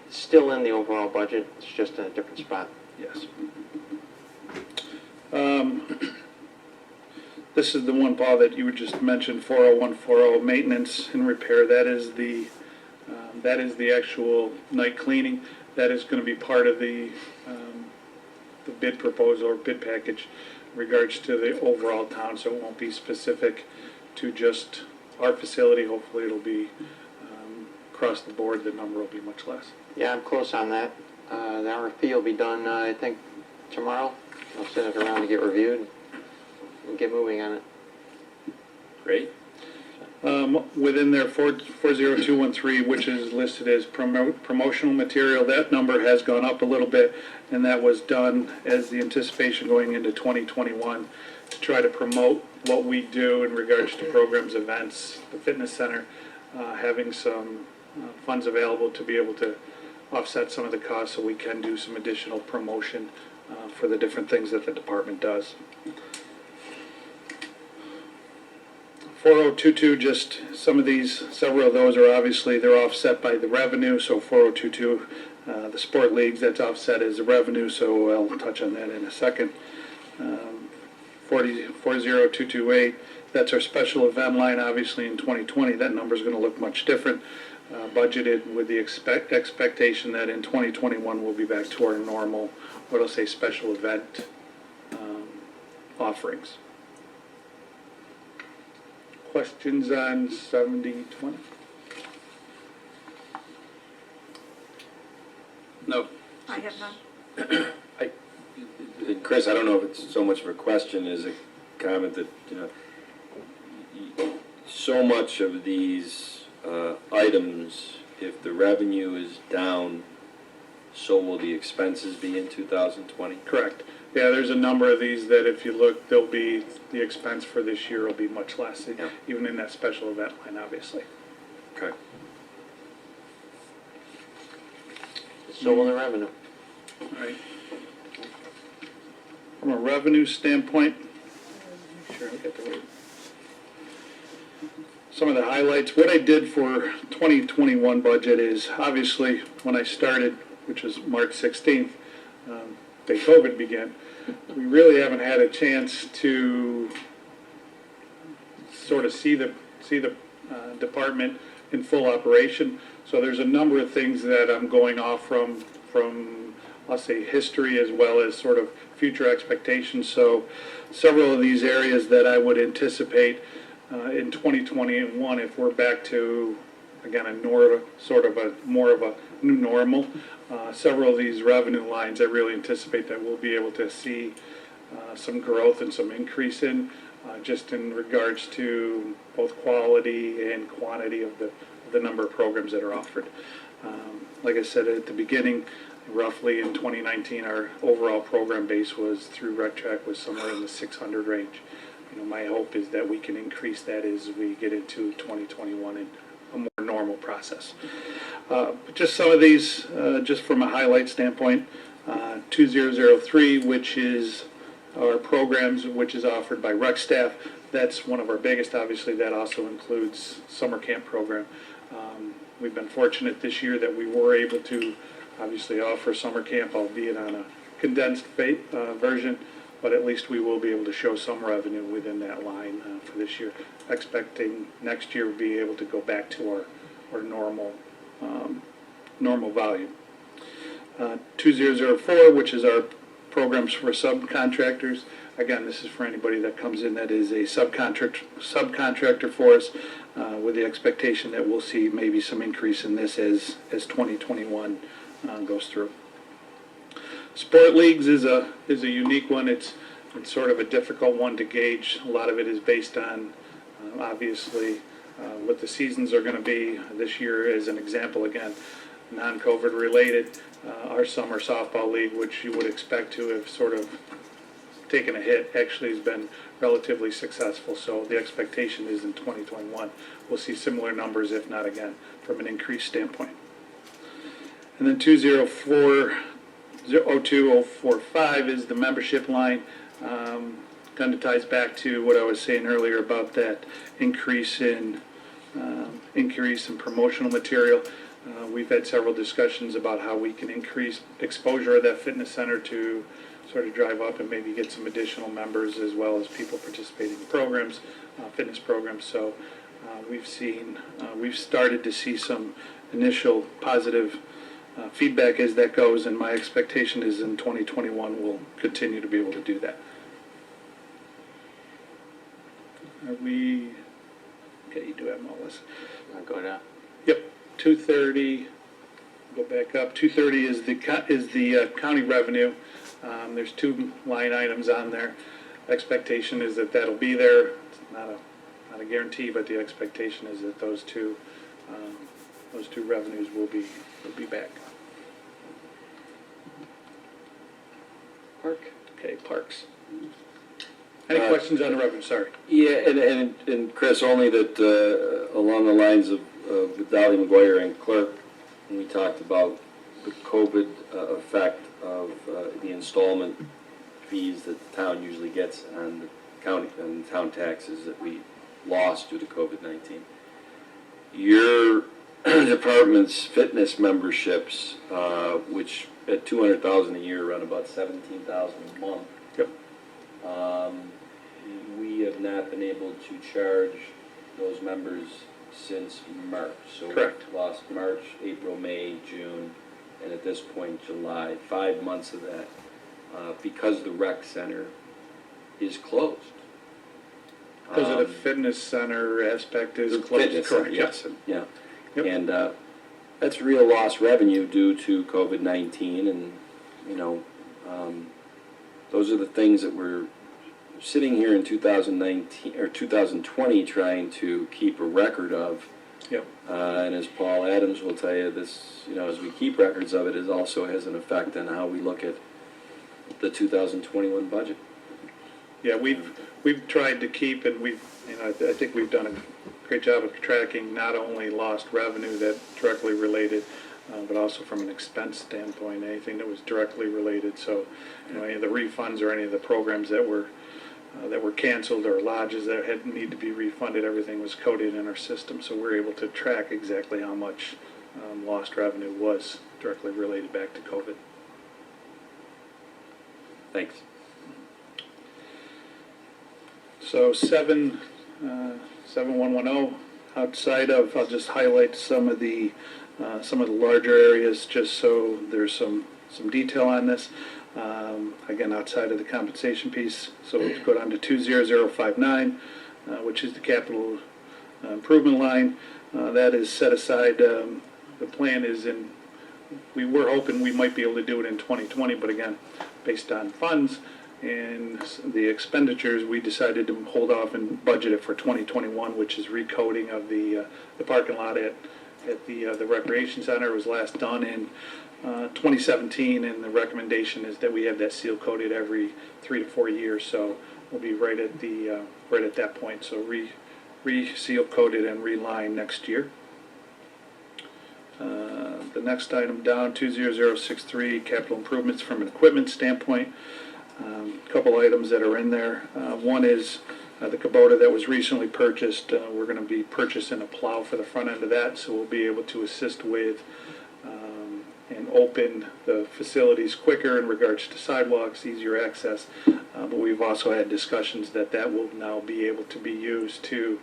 it's still in the overall budget, it's just in a different spot. Yes. This is the one, Paul, that you just mentioned, 40140, maintenance and repair. That is the actual night cleaning. That is going to be part of the bid proposal or bid package in regards to the overall town, so it won't be specific to just our facility. Hopefully it'll be across the board, the number will be much less. Yeah, I'm close on that. The RFP will be done, I think, tomorrow. I'll send it around to get reviewed and get moving on it. Great. Within there, 40213, which is listed as promotional material, that number has gone up a little bit, and that was done as the anticipation going into 2021 to try to promote what we do in regards to programs, events, the fitness center, having some funds available to be able to offset some of the costs so we can do some additional promotion for the different things that the department does. 4022, just some of these, several of those are obviously, they're offset by the revenue, so 4022, the sport leagues, that's offset as the revenue, so I'll touch on that in a second. 40228, that's our special event line, obviously in 2020, that number's gonna look much different. Budgeted with the expectation that in 2021 we'll be back to our normal, what I'll say, special event offerings. Questions on 7020? No. I have none. Chris, I don't know if it's so much of a question as a comment that, so much of these items, if the revenue is down, so will the expenses be in 2020? Correct. Yeah, there's a number of these that if you look, they'll be, the expense for this year will be much less, even in that special event line, obviously. Okay. So will the revenue. All right. From a revenue standpoint, make sure I get the right. Some of the highlights, what I did for 2021 budget is, obviously, when I started, which was March 16th, the COVID began, we really haven't had a chance to sort of see the department in full operation. So there's a number of things that I'm going off from I'll say history as well as sort of future expectations. So several of these areas that I would anticipate in 2021, if we're back to, again, sort of a more of a new normal, several of these revenue lines I really anticipate that we'll be able to see some growth and some increase in, just in regards to both quality and quantity of the number of programs that are offered. Like I said at the beginning, roughly in 2019, our overall program base was through Rec Track was somewhere in the 600 range. My hope is that we can increase that as we get into 2021 in a more normal process. But just some of these, just from a highlight standpoint, 2003, which is our programs, which is offered by Rec Staff. That's one of our biggest, obviously. That also includes summer camp program. We've been fortunate this year that we were able to obviously offer summer camp, albeit on a condensed version, but at least we will be able to show some revenue within that line for this year. Expecting next year we'll be able to go back to our normal volume. 2004, which is our programs for subcontractors. Again, this is for anybody that comes in that is a subcontractor for us, with the expectation that we'll see maybe some increase in this as 2021 goes through. Sport leagues is a unique one. It's sort of a difficult one to gauge. A lot of it is based on obviously what the seasons are going to be this year. As an example, again, non-COVID related, our summer softball league, which you would expect to have sort of taken a hit, actually has been relatively successful. So the expectation is in 2021 we'll see similar numbers, if not again, from an increased standpoint. And then 2002-045 is the membership line. Kind of ties back to what I was saying earlier about that increase in promotional material. We've had several discussions about how we can increase exposure of that fitness center to sort of drive up and maybe get some additional members as well as people participating in programs, fitness programs. So we've started to see some initial positive feedback as that goes, and my expectation is in 2021 we'll continue to be able to do that. Are we, okay, you do have them all listed. I'll go down. Yep, 230, go back up. 230 is the county revenue. There's two line items on there. Expectation is that that'll be there. It's not a guarantee, but the expectation is that those two revenues will be back. Park. Okay, parks. Any questions on the revenue? Sorry. Yeah, and Chris, only that along the lines of Dolly McGuire and Clerk, when we talked about the COVID effect of the installment fees that the town usually gets on the county and town taxes, that we lost due to COVID-19. Your department's fitness memberships, which at 200,000 a year run about 17,000 a month. Yep. We have not been able to charge those members since March. So Correct. we've lost March, April, May, June, and at this point, July, 5 months of that, because the rec center is closed. Because of the fitness center aspect is The closed. fitness center, Correct, yes, yeah. Yep. And that's real lost revenue due to COVID-19, and, you know, those are the things that we're sitting here in 2019, or 2020, trying to keep a record of. Yep. And as Paul Adams will tell you, this, you know, as we keep records of it, it also has an effect on how we look at the 2021 budget. Yeah, we've tried to keep, and I think we've done a great job of tracking not only lost revenue that directly related, but also from an expense standpoint, anything that was directly related. So, you know, any of the refunds or any of the programs that were canceled, or lodges that need to be refunded, everything was coded in our system. So we're able to track exactly how much lost revenue was directly related back to COVID. Thanks. So 7110, outside of, I'll just highlight some of the larger areas, just so there's some detail on this. Again, outside of the compensation piece, so we'll go down to 20059, which is the capital improvement line. That is set aside. The plan is we were hoping we might be able to do it in 2020, but again, based on funds and the expenditures, we decided to hold off and budget it for 2021, which is recoding of the parking lot at the recreation center. It was last done in 2017, and the recommendation is that we have that seal coated every 3 to 4 years. So we'll be right at that point. So re-seal coated and relined next year. The next item down, 20063, capital improvements from an equipment standpoint. A couple items that are in there. One is the Kubota that was recently purchased. We're going to be purchasing a plow for the front end of that, so we'll be able to assist with and open the facilities quicker in regards to sidewalks, easier access. But we've also had discussions that will now be able to be used to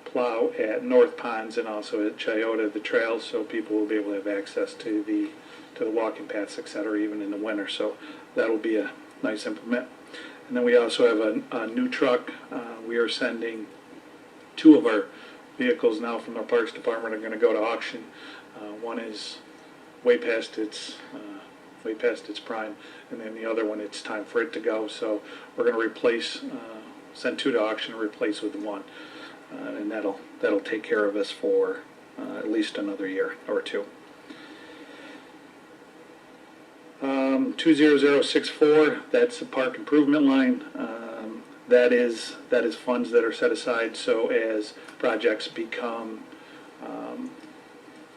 plow at North Ponds and also at Chiota, the trails, so people will be able to have access to the walking paths, et cetera, even in the winter. So that'll be a nice implement. And then we also have a new truck. We are sending 2 of our vehicles now from our Parks Department are going to go to auction. One is way past its prime, and then the other one, it's time for it to go. So we're going to replace, send 2 to auction and replace with 1, and that'll take care of us for at least another year or 2. 20064, that's a park improvement line. That is funds that are set aside so as projects become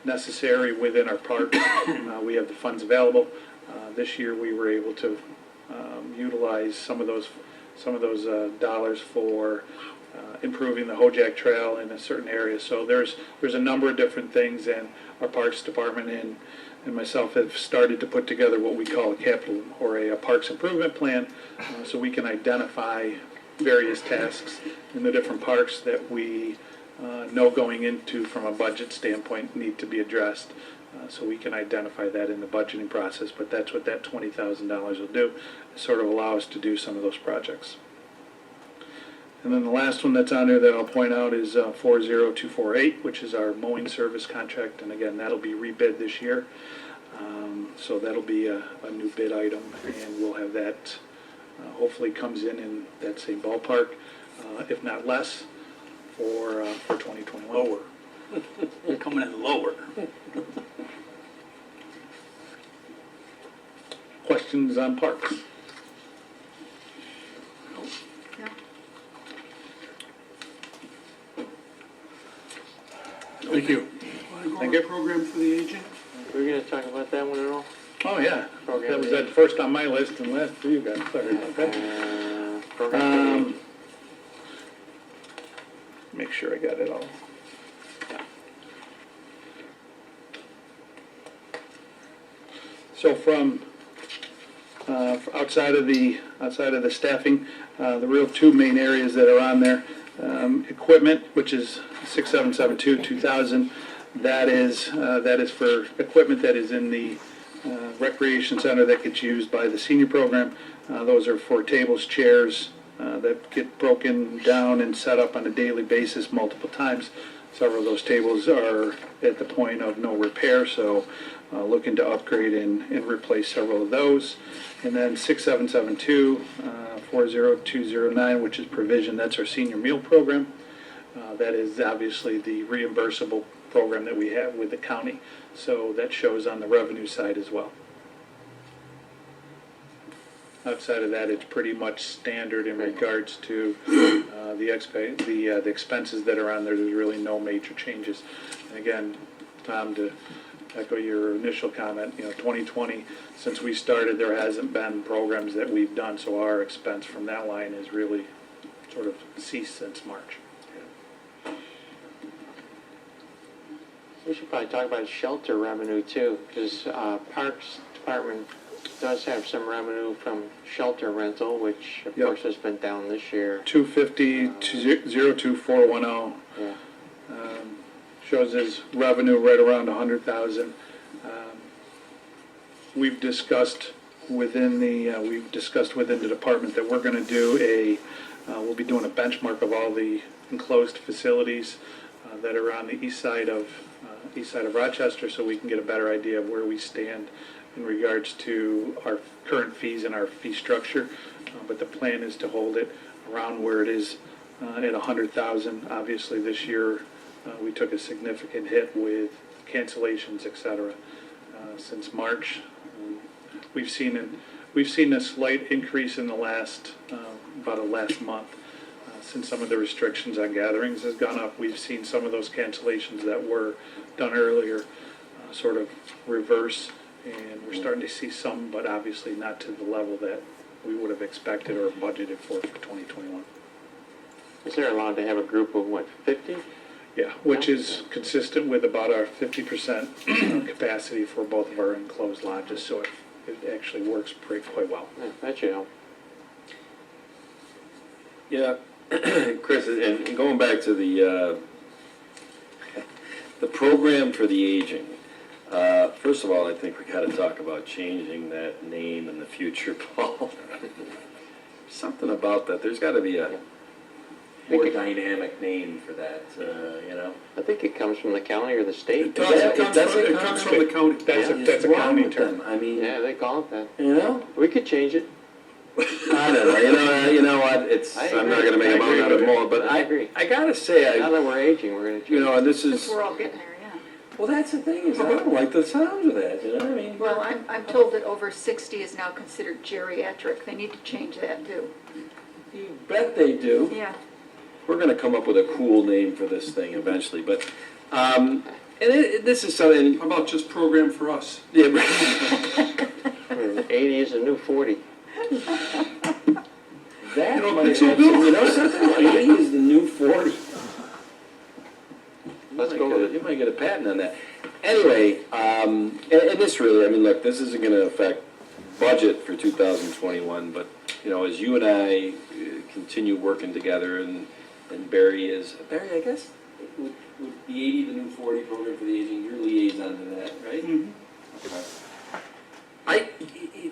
necessary within our park. We have the funds available. This year we were able to utilize some of those dollars for improving the Hojack Trail in a certain area. So there's a number of different things, and our Parks Department and myself have started to put together what we call a capital or a parks improvement plan, so we can identify various tasks in the different parks that we know going into from a budget standpoint need to be addressed. So we can identify that in the budgeting process, but that's what that $20,000 will do, sort of allow us to do some of those projects. And then the last one that's on there that I'll point out is 40248, which is our mowing service contract, and again, that'll be rebid this year. So that'll be a new bid item, and we'll have that, hopefully comes in that same ballpark, if not less, for 2021. Lower. Coming in lower. Questions on parks? Yeah. Thank you. Want to go Thank over you. program for the aging? We're going to talk about that one at all? Oh, yeah. Program That was A. at first on my list and last for you guys. Sorry about that. Program make sure I got it all. So from outside of the staffing, the real two main areas that are on there, equipment, which is 6772-2000. That is for equipment that is in the recreation center that gets used by the senior program. Those are for tables, chairs that get broken down and set up on a daily basis multiple times. Several of those tables are at the point of no repair, so looking to upgrade and replace several of those. And then 6772, 40209, which is provision, that's our senior meal program. That is obviously the reimbursable program that we have with the county, so that shows on the revenue side as well. Outside of that, it's pretty much standard in regards to the expenses that are on there. There's really no major changes. And again, Tom, to echo your initial comment, 2020, since we started, there hasn't been programs that we've done, so our expense from that line has really sort of ceased since March. We should probably talk about shelter revenue too, because Parks Department does have some revenue from shelter rental, which of Yep. course has been down this year. 250-02410 Yeah. shows as revenue right around 100,000. We've discussed within the department that we're going to do we'll be doing a benchmark of all the enclosed facilities that are on the east side of Rochester, so we can get a better idea of where we stand in regards to our current fees and our fee structure. But the plan is to hold it around where it is at 100,000. Obviously, this year we took a significant hit with cancellations, etc. Since March. We've seen a slight increase in the last month. Since some of the restrictions on gatherings has gone up, we've seen some of those cancellations that were done earlier sort of reverse, and we're starting to see some, but obviously not to the level that we would have expected or budgeted for 2021. Is there allowed to have a group of, 50? Yeah, which is consistent with about our 50% capacity for both of our enclosed lodges, so it actually works quite well. Yeah, that should help. Yeah, Chris, and going back to the program for the aging, first of all, I think we got to talk about changing that name in the future, Paul. Something about that. There's got to be a more dynamic name for that, I think it comes from the county or the state. It comes from the county. That's a county term. I mean, Yeah, they call it that. you We could change it. I don't know. You know what? I'm not going to make a moan out of more, but I agree. I got to say, Now that we're aging, we're going to change it. and this Since is, we're all getting there, yeah. well, that's the thing, is I don't like the sound of that, I mean. Well, I'm told that over 60 is now considered geriatric. They need to change that too. You bet they do. Yeah. We're going to come up with a cool name for this thing eventually, but, this is something. How about just program for us? Yeah, 80 is a new 40. that might have something, something, 80 is the new 40. Let's go with it. You might get a patent on that. Anyway, and this really, look, this isn't going to affect budget for 2021, but, as you and I continue working together, and Barry, I guess, would be 80 the new 40 program for the aging, your liaison to that, right? Mm-hmm. Okay.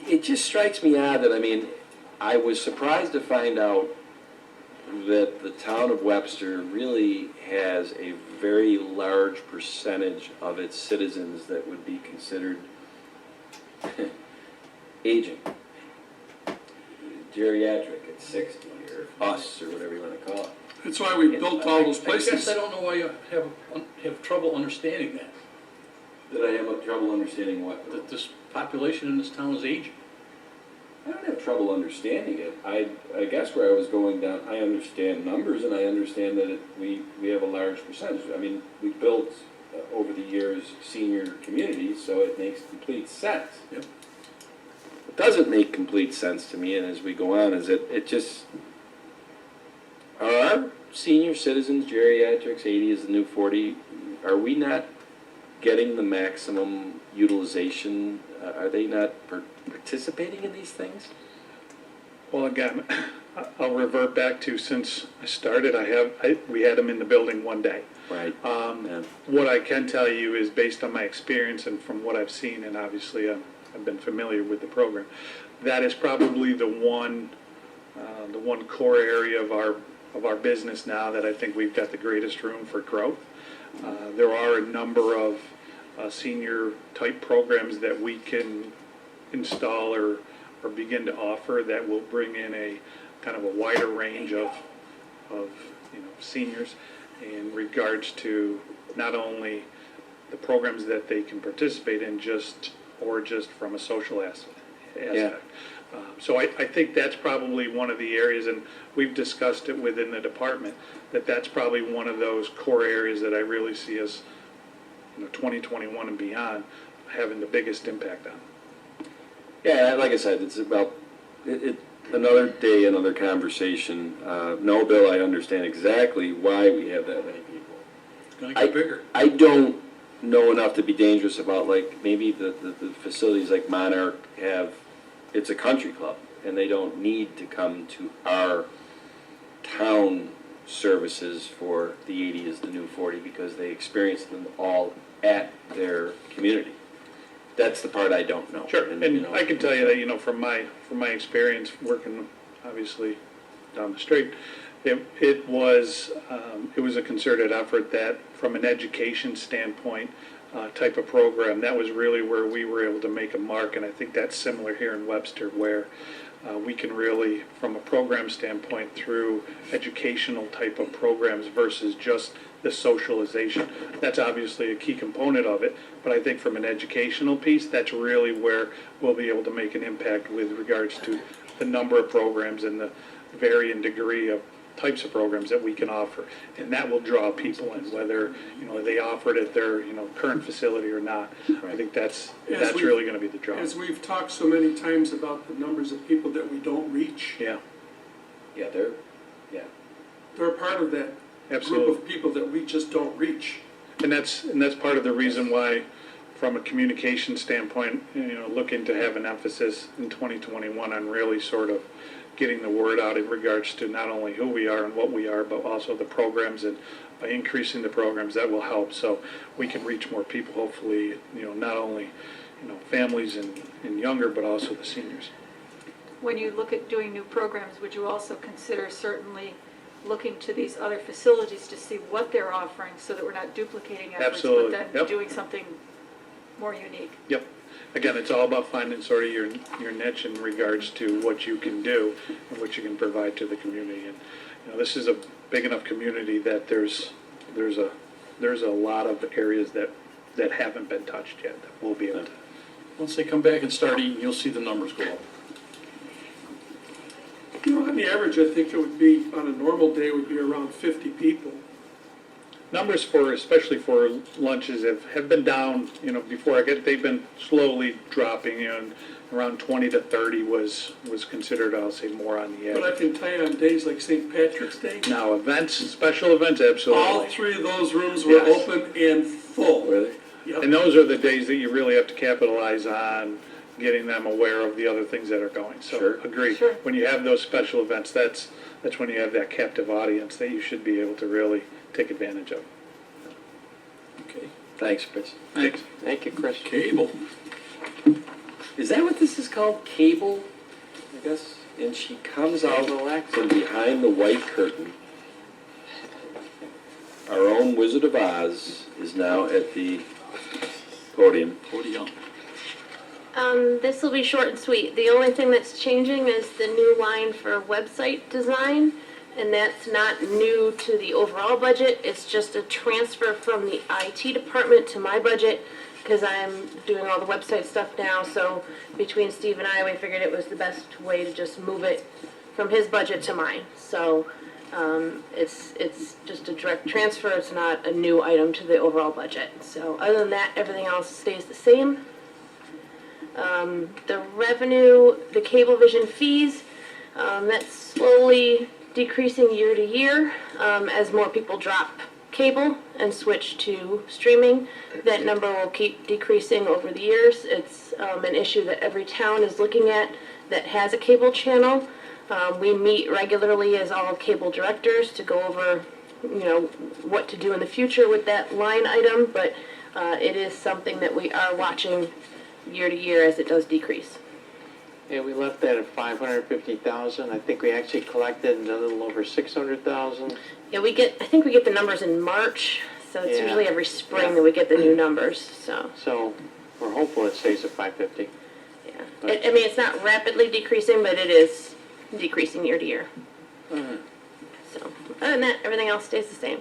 It just strikes me odd that, I was surprised to find out that the town of Webster really has a very large percentage of its citizens that would be considered aging, geriatric at 60, or us, or whatever you want to call it. That's why we built all those I places. guess I don't know why you have trouble understanding that, Did I have trouble understanding what? that this population in this town is aging. I don't have trouble understanding it. I guess where I was going down, I understand numbers, and I understand that we have a large percentage. We built, over the years, senior communities, so it makes complete sense. Yep. What doesn't make complete sense to me, and as we go on, is it just, are senior citizens, geriatrics, 80 is the new 40, are we not getting the maximum utilization? Are they not participating in these things? Well, again, I'll revert back to, since I started, we had them in the building one day. Right. Yeah. What I can tell you is, based on my experience and from what I've seen, and obviously I've been familiar with the program, that is probably the one core area of our business now that I think we've got the greatest room for growth. There are a number of senior type programs that we can install or begin to offer that will bring in a kind of a wider range of seniors in regards to not only the programs that they can participate in, just from a social aspect. Yeah. So I think that's probably one of the areas, and we've discussed it within the department, that's probably one of those core areas that I really see as 2021 and beyond having the biggest impact on. Yeah, like I said, it's about another day, another conversation. No, Bill, I understand exactly why we have that many people. It's gonna get bigger. I don't know enough to be dangerous about, like, maybe the facilities like Monarch have, it's a country club, and they don't need to come to our town services for the 80 is the new 40 because they experience them all at their community. That's the part I don't know. Sure, And, and I can tell you that, from my experience working, obviously, down the street, it was a concerted effort that, from an education standpoint, type of program, that was really where we were able to make a mark, and I think that's similar here in Webster, where we can really, from a program standpoint, through educational type of programs versus just the socialization. That's obviously a key component of it, but I think from an educational piece, that's really where we'll be able to make an impact with regards to the number of programs and the varying degree of types of programs that we can offer. And that will draw people in, whether, they offer it at their, current facility or not. I think that's really gonna be the draw. As we've talked so many times about the numbers of people that we don't reach, Yeah, they're a part of that absolutely. group of people that we just don't reach. And that's part of the reason why, from a communication standpoint, looking to have an emphasis in 2021 on really sort of getting the word out in regards to not only who we are and what we are, but also the programs, and by increasing the programs, that will help, so we can reach more people, hopefully, not only, families and younger, but also the seniors. When you look at doing new programs, would you also consider certainly looking to these other facilities to see what they're offering so that we're not duplicating efforts, Absolutely. but then Yep. doing something more unique? Yep. Again, it's all about finding sort of your niche in regards to what you can do and what you can provide to the community. And this is a big enough community that there's a lot of areas that haven't been touched yet that we'll be able to. Once they come back and start eating, you'll see the numbers go up. On the average, I think it would be, on a normal day, would be around 50 people. Numbers especially for lunches have been down, before they've been slowly dropping, and around 20 to 30 was considered, I'll say, more on the But I edge. can tell you on days like St. Patrick's Day, Now, special events, absolutely. all three of those rooms were Yes. open and full. Really? Yep. And those are the days that you really have to capitalize on getting them aware of the other things that are going. So, Sure. agree. Sure. When you have those special events, that's when you have that captive audience that you should be able to really take advantage of. Okay. Thanks, Chris. Thanks. Thank you, Chris. Cable. Is that what this is called? Cable? I guess. And she comes out from behind the white curtain. Our own Wizard of Oz is now at the podium. Podium. This will be short and sweet. The only thing that's changing is the new line for website design, and that's not new to the overall budget. It's just a transfer from the IT department to my budget, because I'm doing all the website stuff now, so between Steve and I, we figured it was the best way to just move it from his budget to mine. So, it's just a direct transfer. It's not a new item to the overall budget. So other than that, everything else stays the same. The revenue, the Cablevision fees, that's slowly decreasing year to year as more people drop cable and switch to streaming. That number will keep decreasing over the years. It's an issue that every town is looking at that has a cable channel. We meet regularly as all cable directors to go over, what to do in the future with that line item, but it is something that we are watching year to year as it does decrease. Yeah, we left that at 550,000. I think we actually collected a little over 600,000. Yeah, I think we get the numbers in March, so it's Yeah. usually every spring that we get the new numbers, so, So we're hopeful it stays at 550. yeah. I mean, it's not rapidly decreasing, but it is decreasing year to year. So, other than that, everything else stays the same.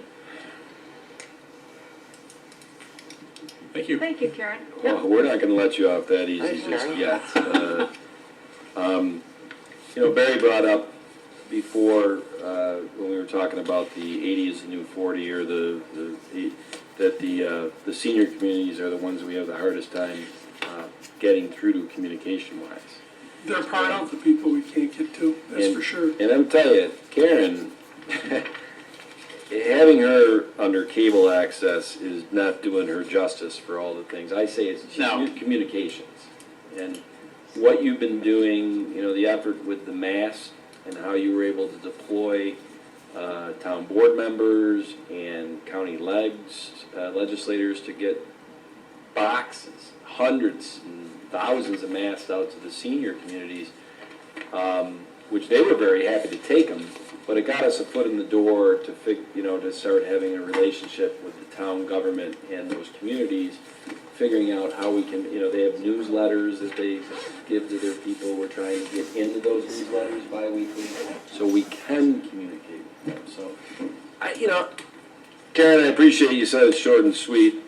Thank you. Thank you, Karen. Well, we're not gonna let you off that easy Thanks, just Karen. yet. Barry brought up before, when we were talking about the 80 is the new 40, or that the senior communities are the ones we have the hardest time getting through to communication-wise. They're part of the people we can't get to, that's And- for sure. And I'm telling you, Karen, having her under cable access is not doing her justice for all the things. I say it's No. communications. And what you've been doing, the effort with the mass and how you were able to deploy town board members and county legislators to get boxes, hundreds and thousands of masks out to the senior communities, which they were very happy to take them, but it got us a foot in the door to start having a relationship with the town government and those communities, figuring out how we can, they have newsletters that they give to their people. We're trying to get into those newsletters bi-weekly so we can communicate with them. So, Karen, I appreciate you said it's short and sweet.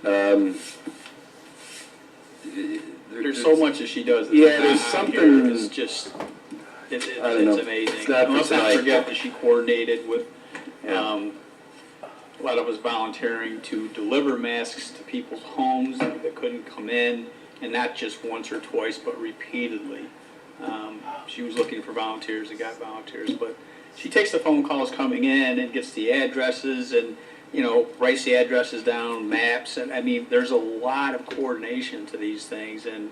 There's so much that she does. Yeah, there's on here. something- It's just, it's I don't know. amazing. It's not And let's not tonight. forget that she coordinated with, Yeah. a lot of us volunteering to deliver masks to people's homes that couldn't come in, and not just once or twice, but repeatedly. She was looking for volunteers and got volunteers, but she takes the phone calls coming in and gets the addresses and, writes the addresses down, maps, and I mean, there's a lot of coordination to these things, and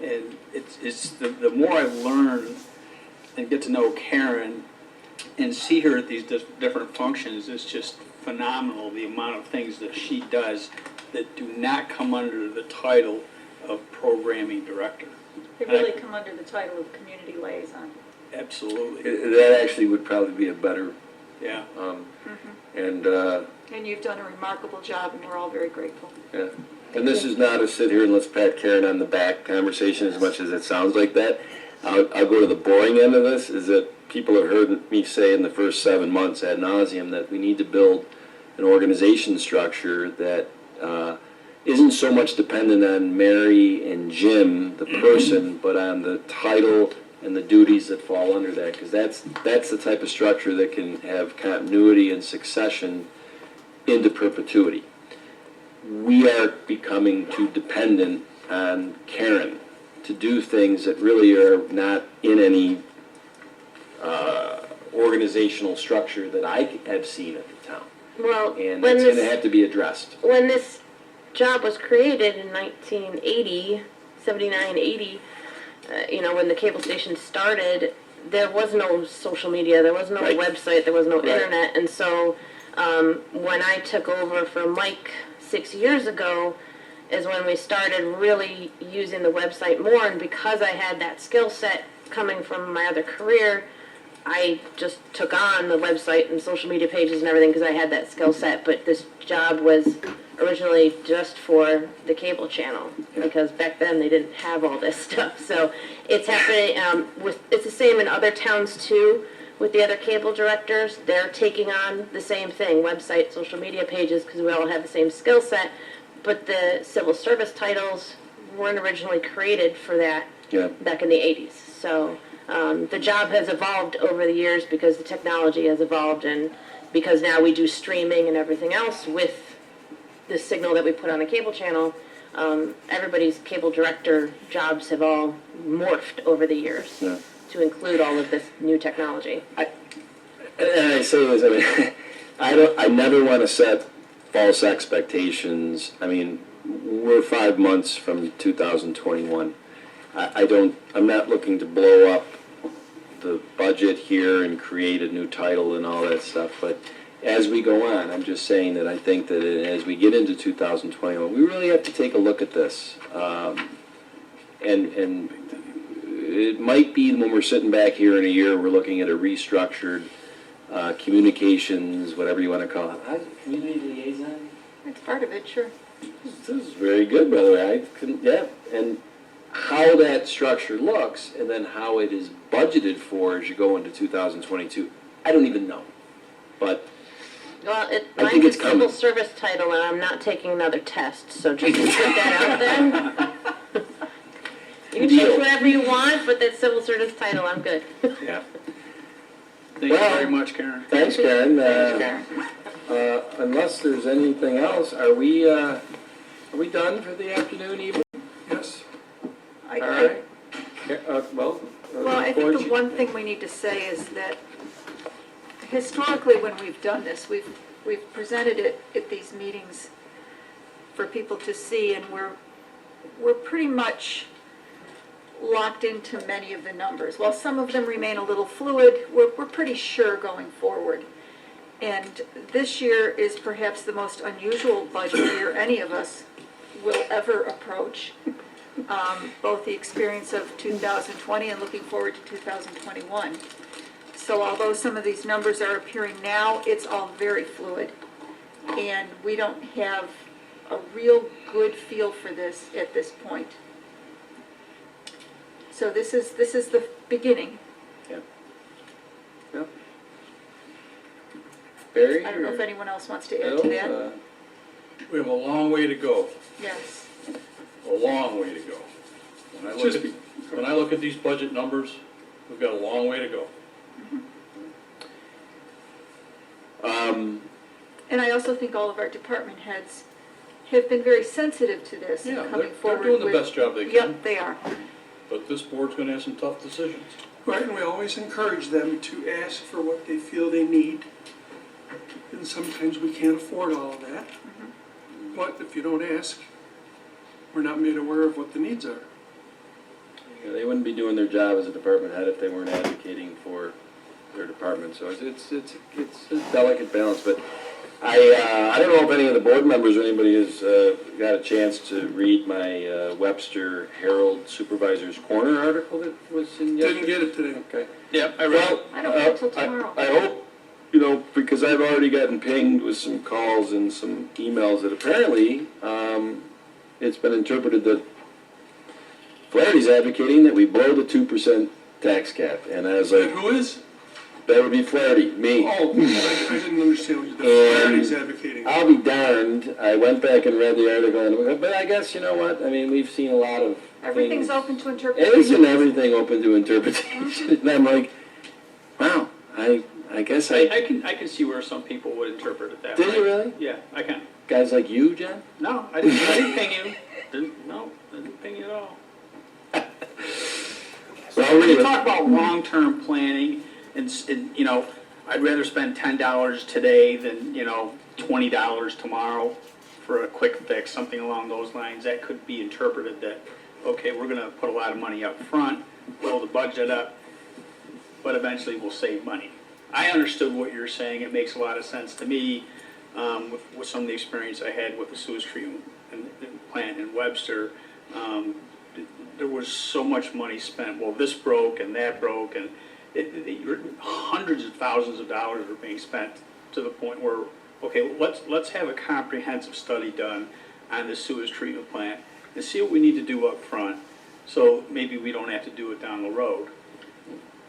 it's the more I learn and get to know Karen and see her at these different functions, it's just phenomenal, the amount of things that she does that do not come under the title of programming director. They really come under the title of community liaison. Absolutely, That actually would probably be a better, yeah. and, And you've done a remarkable job, and we're all very grateful. yeah. And this is not a sit here and let's pat Karen on the back conversation, as much as it sounds like that. I'll go to the boring end of this, is that people have heard me say in the first 7 months ad nauseum that we need to build an organization structure that isn't so much dependent on Mary and Jim, the person, but on the title and the duties that fall under that, because that's the type of structure that can have continuity and succession into perpetuity. We are becoming too dependent on Karen to do things that really are not in any organizational structure that I have seen at the town. Well, And when that's going to have to be addressed. when this job was created in 1980, 79, 80, when the cable station started, there was no social media, there was no Right. website, there was no Right. internet, and so when I took over from Mike 6 years ago is when we started really using the website more, and because I had that skill set coming from my other career, I just took on the website and social media pages and everything because I had that skill set, but this job was originally just for the cable channel because back then they didn't have all this stuff. So it's happening it's the same in other towns too with the other cable directors. They're taking on the same thing, website, social media pages, because we all have the same skill set, but the civil service titles weren't originally created for that Yeah. back in the 80s. So the job has evolved over the years because the technology has evolved and because now we do streaming and everything else with the signal that we put on a cable channel. Everybody's cable director jobs have all morphed over the years Yeah. to include all of this new technology. And And I say this, I mean, I never want to set false expectations. I mean, we're 5 months from 2021. I'm not looking to blow up the budget here and create a new title and all that stuff, but as we go on, I'm just saying that I think that as we get into 2021, we really have to take a look at this. And it might be when we're sitting back here in a year, we're looking at a restructured communications, whatever you want to call it. Community liaison? It's part of it, sure. This is very good, by the way. I couldn't, yeah. And how that structure looks, and then how it is budgeted for as you go into 2022, I don't even know. But Well, I think mine's it's a civil coming. service title, and I'm not taking another test, so just to put that out there. You can Deal. take whatever you want, but that civil service title, I'm good. yeah. Thank you very much, Karen. Thanks, Karen. Karen. Unless there's anything else, are we done for the afternoon, evening? Yes? I- All right. Well, Well, I think the one thing we need to say is that historically, when we've done this, we've presented it at these meetings for people to see, and we're pretty much locked into many of the numbers. While some of them remain a little fluid, we're pretty sure going forward. And this year is perhaps the most unusual budget year any of us will ever approach. Both the experience of 2020 and looking forward to 2021. So although some of these numbers are appearing now, it's all very fluid. And we don't have a real good feel for this at this point. So this is the beginning. Yeah. Yeah. Barry? I don't know if anyone else wants to add Bill, to that. We have a long way to go, Yes. a long way to go. When I look at these budget numbers, we've got a long way to go. And I also think all of our department heads have been very sensitive to this and Yeah, coming they're forward doing the with- best job they can. Yep, they are. But this board's gonna have some tough decisions. Right, and we always encourage them to ask for what they feel they need. And sometimes we can't afford all of that. But if you don't ask, we're not made aware of what the needs are. Yeah, they wouldn't be doing their job as a department head if they weren't advocating for their department. So it's a delicate balance. But I don't know if any of the board members or anybody has got a chance to read my Webster Herald Supervisor's Corner article that was in yesterday. Didn't get it today. Okay. Yep, I read it. Well, I don't wait till tomorrow. I hope, because I've already gotten pinged with some calls and some emails that apparently it's been interpreted that Flaherty's advocating that we blow the 2% tax cap. And I was And like, who is? that would be Flaherty, me. Oh, I didn't understand what you said. Flaherty's advocating. I'll be darned. I went back and read the article, and but I guess, you know what? I mean, we've seen a lot of Everything's things. open to interpretation. Isn't everything open to interpretation? And I'm like, wow, I guess I can see where some people would interpret it that way. Did you really? Yeah, I can. Guys like you, John? No, I didn't ping you. Didn't ping you at all. Well, When you talk about long-term planning, and I'd rather spend $10 today than, $20 tomorrow for a quick fix, something along those lines. That could be interpreted that, okay, we're gonna put a lot of money up front, blow the budget up, but eventually we'll save money. I understood what you're saying. It makes a lot of sense to me, with some of the experience I had with the sewage treatment plant in Webster. There was so much money spent. Well, this broke and that broke, and hundreds of thousands of dollars were being spent to the point where, okay, let's have a comprehensive study done on the sewage treatment plant and see what we need to do up front, so maybe we don't have to do it down the road.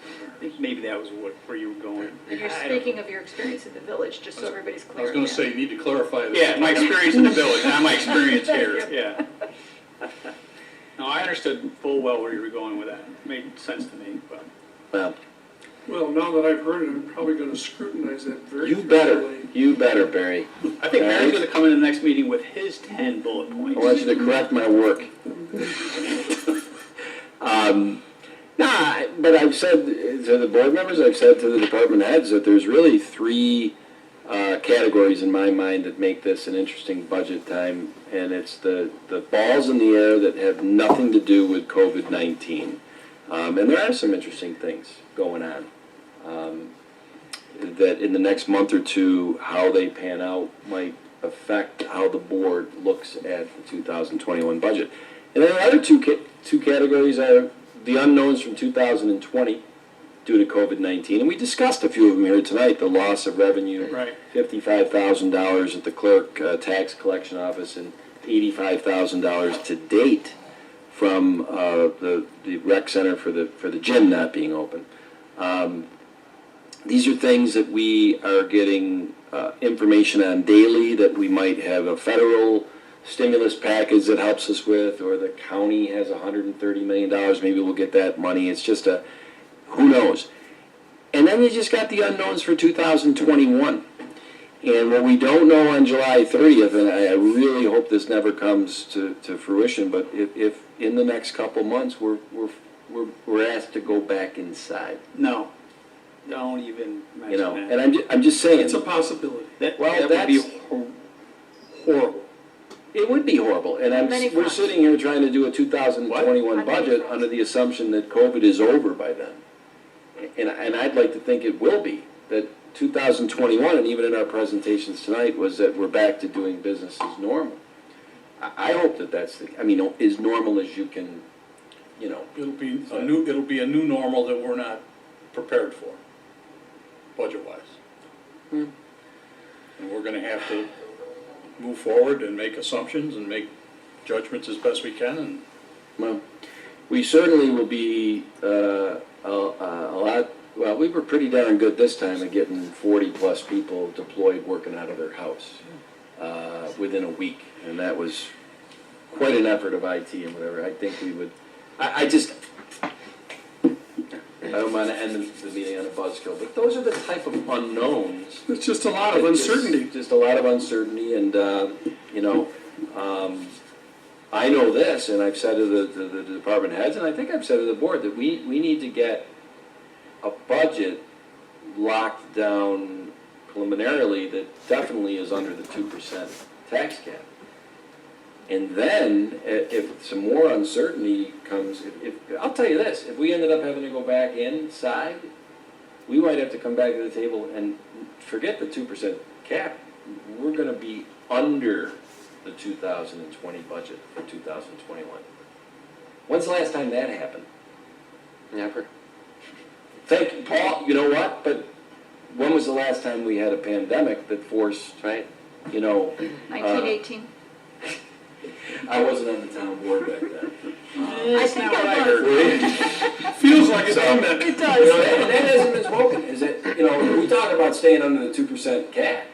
I think maybe that was where you were going. And you're I don't- speaking of your experience in the village, just so everybody's I clear. was gonna yeah. say, you need to clarify this. Yeah, my experience in the village, not my experience here, yeah. No, I understood full well where you were going with that. It made sense to me, but. Well, Well, now that I've heard it, I'm probably gonna scrutinize that very you better, carefully. Barry. I think All Barry's right. gonna come in the next meeting with his 10 bullet I points. want you to correct my work. But I've said to the board members, I've said to the department heads that there's really three categories in my mind that make this an interesting budget time, and it's the balls in the air that have nothing to do with COVID-19. And there are some interesting things going on. That in the next month or two, how they pan out might affect how the board looks at the 2021 budget. And then the other two categories are the unknowns from 2020 due to COVID-19. And we discussed a few of them here tonight, the loss of revenue, Right. $55,000 at the clerk tax collection office and $85,000 to date from the rec center for the gym not being open. These are things that we are getting information on daily, that we might have a federal stimulus package that helps us with, or the county has $130 million, maybe we'll get that money. It's just who knows. And then you just got the unknowns for 2021. And what we don't know on July 30th, and I really hope this never comes to fruition, but if in the next couple months we're asked to go back inside. No, don't even mention You know, that. and I'm just saying. It's a possibility. That Well, would be that's- horrible. It would be horrible, and Many we're fronts. sitting here trying to do a 2021 What? budget under the assumption that COVID is over by then. And I'd like to think it will be, that 2021, and even in our presentations tonight, was that we're back to doing business as normal. I hope that that's, as normal as you can, It'll be a new normal that we're not prepared for, budget-wise. And we're gonna have to move forward and make assumptions and make judgments as best we can, and Well, we certainly will be a lot, well, we were pretty darn good this time of getting 40-plus people deployed working out of their house within a week. And that was quite an effort of IT and whatever. I think we would, I don't want to end the meeting on a buzzkill, but those are the type of unknowns. It's just a lot of uncertainty. Just a lot of uncertainty, and, I know this, and I've said to the department heads, and I think I've said to the board, that we need to get a budget locked down preliminarily that definitely is under the 2% tax cap. And then, if some more uncertainty comes, I'll tell you this, if we ended up having to go back inside, we might have to come back to the table and forget the 2% cap. We're gonna be under the 2020 budget for 2021. When's the last time that happened? Never. Thank you, Paul, you know what, but when was the last time we had a pandemic that forced, Right? 1918. I wasn't on the town board back then. I think I was. Feels like it's on that. It You know, does. and that hasn't been spoken, is that, we talk about staying under the 2% cap.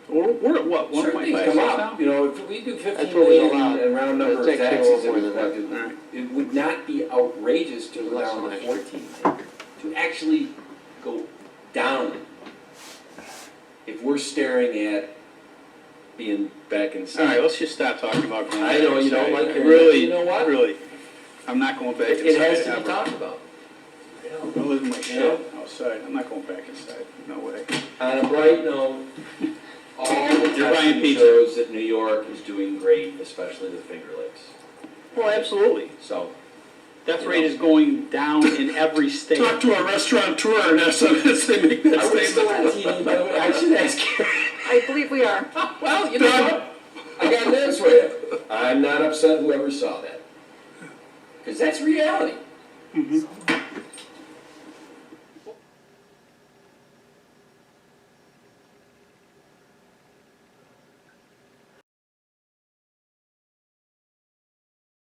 We're at what, Certain things 1.5 come now? up, if we do 15 That's what was million allowed. and round number of It's actually taxes, more than that. Alright. it would not be outrageous to go Less down than to that. 14. To actually go down. If we're staring at being back inside. All right, let's just stop talking about going I back know you don't inside. like it, Really, you know what? Really, I'm not going back inside. It has to be ever. talked about. I live in my shed outside. I'm not going back inside. No way. On a bright note, all the You're buying testing pizza. shows that New York is doing great, especially the Finger Lakes. Well, absolutely. So, Death rate is going down in every state. Talk to a restaurateur and ask them if they make that are we still statement. on TV, by the way? I should ask you. I believe we are. Well, you know what? I got news for you. I'm not upset whoever saw that. Because that's reality.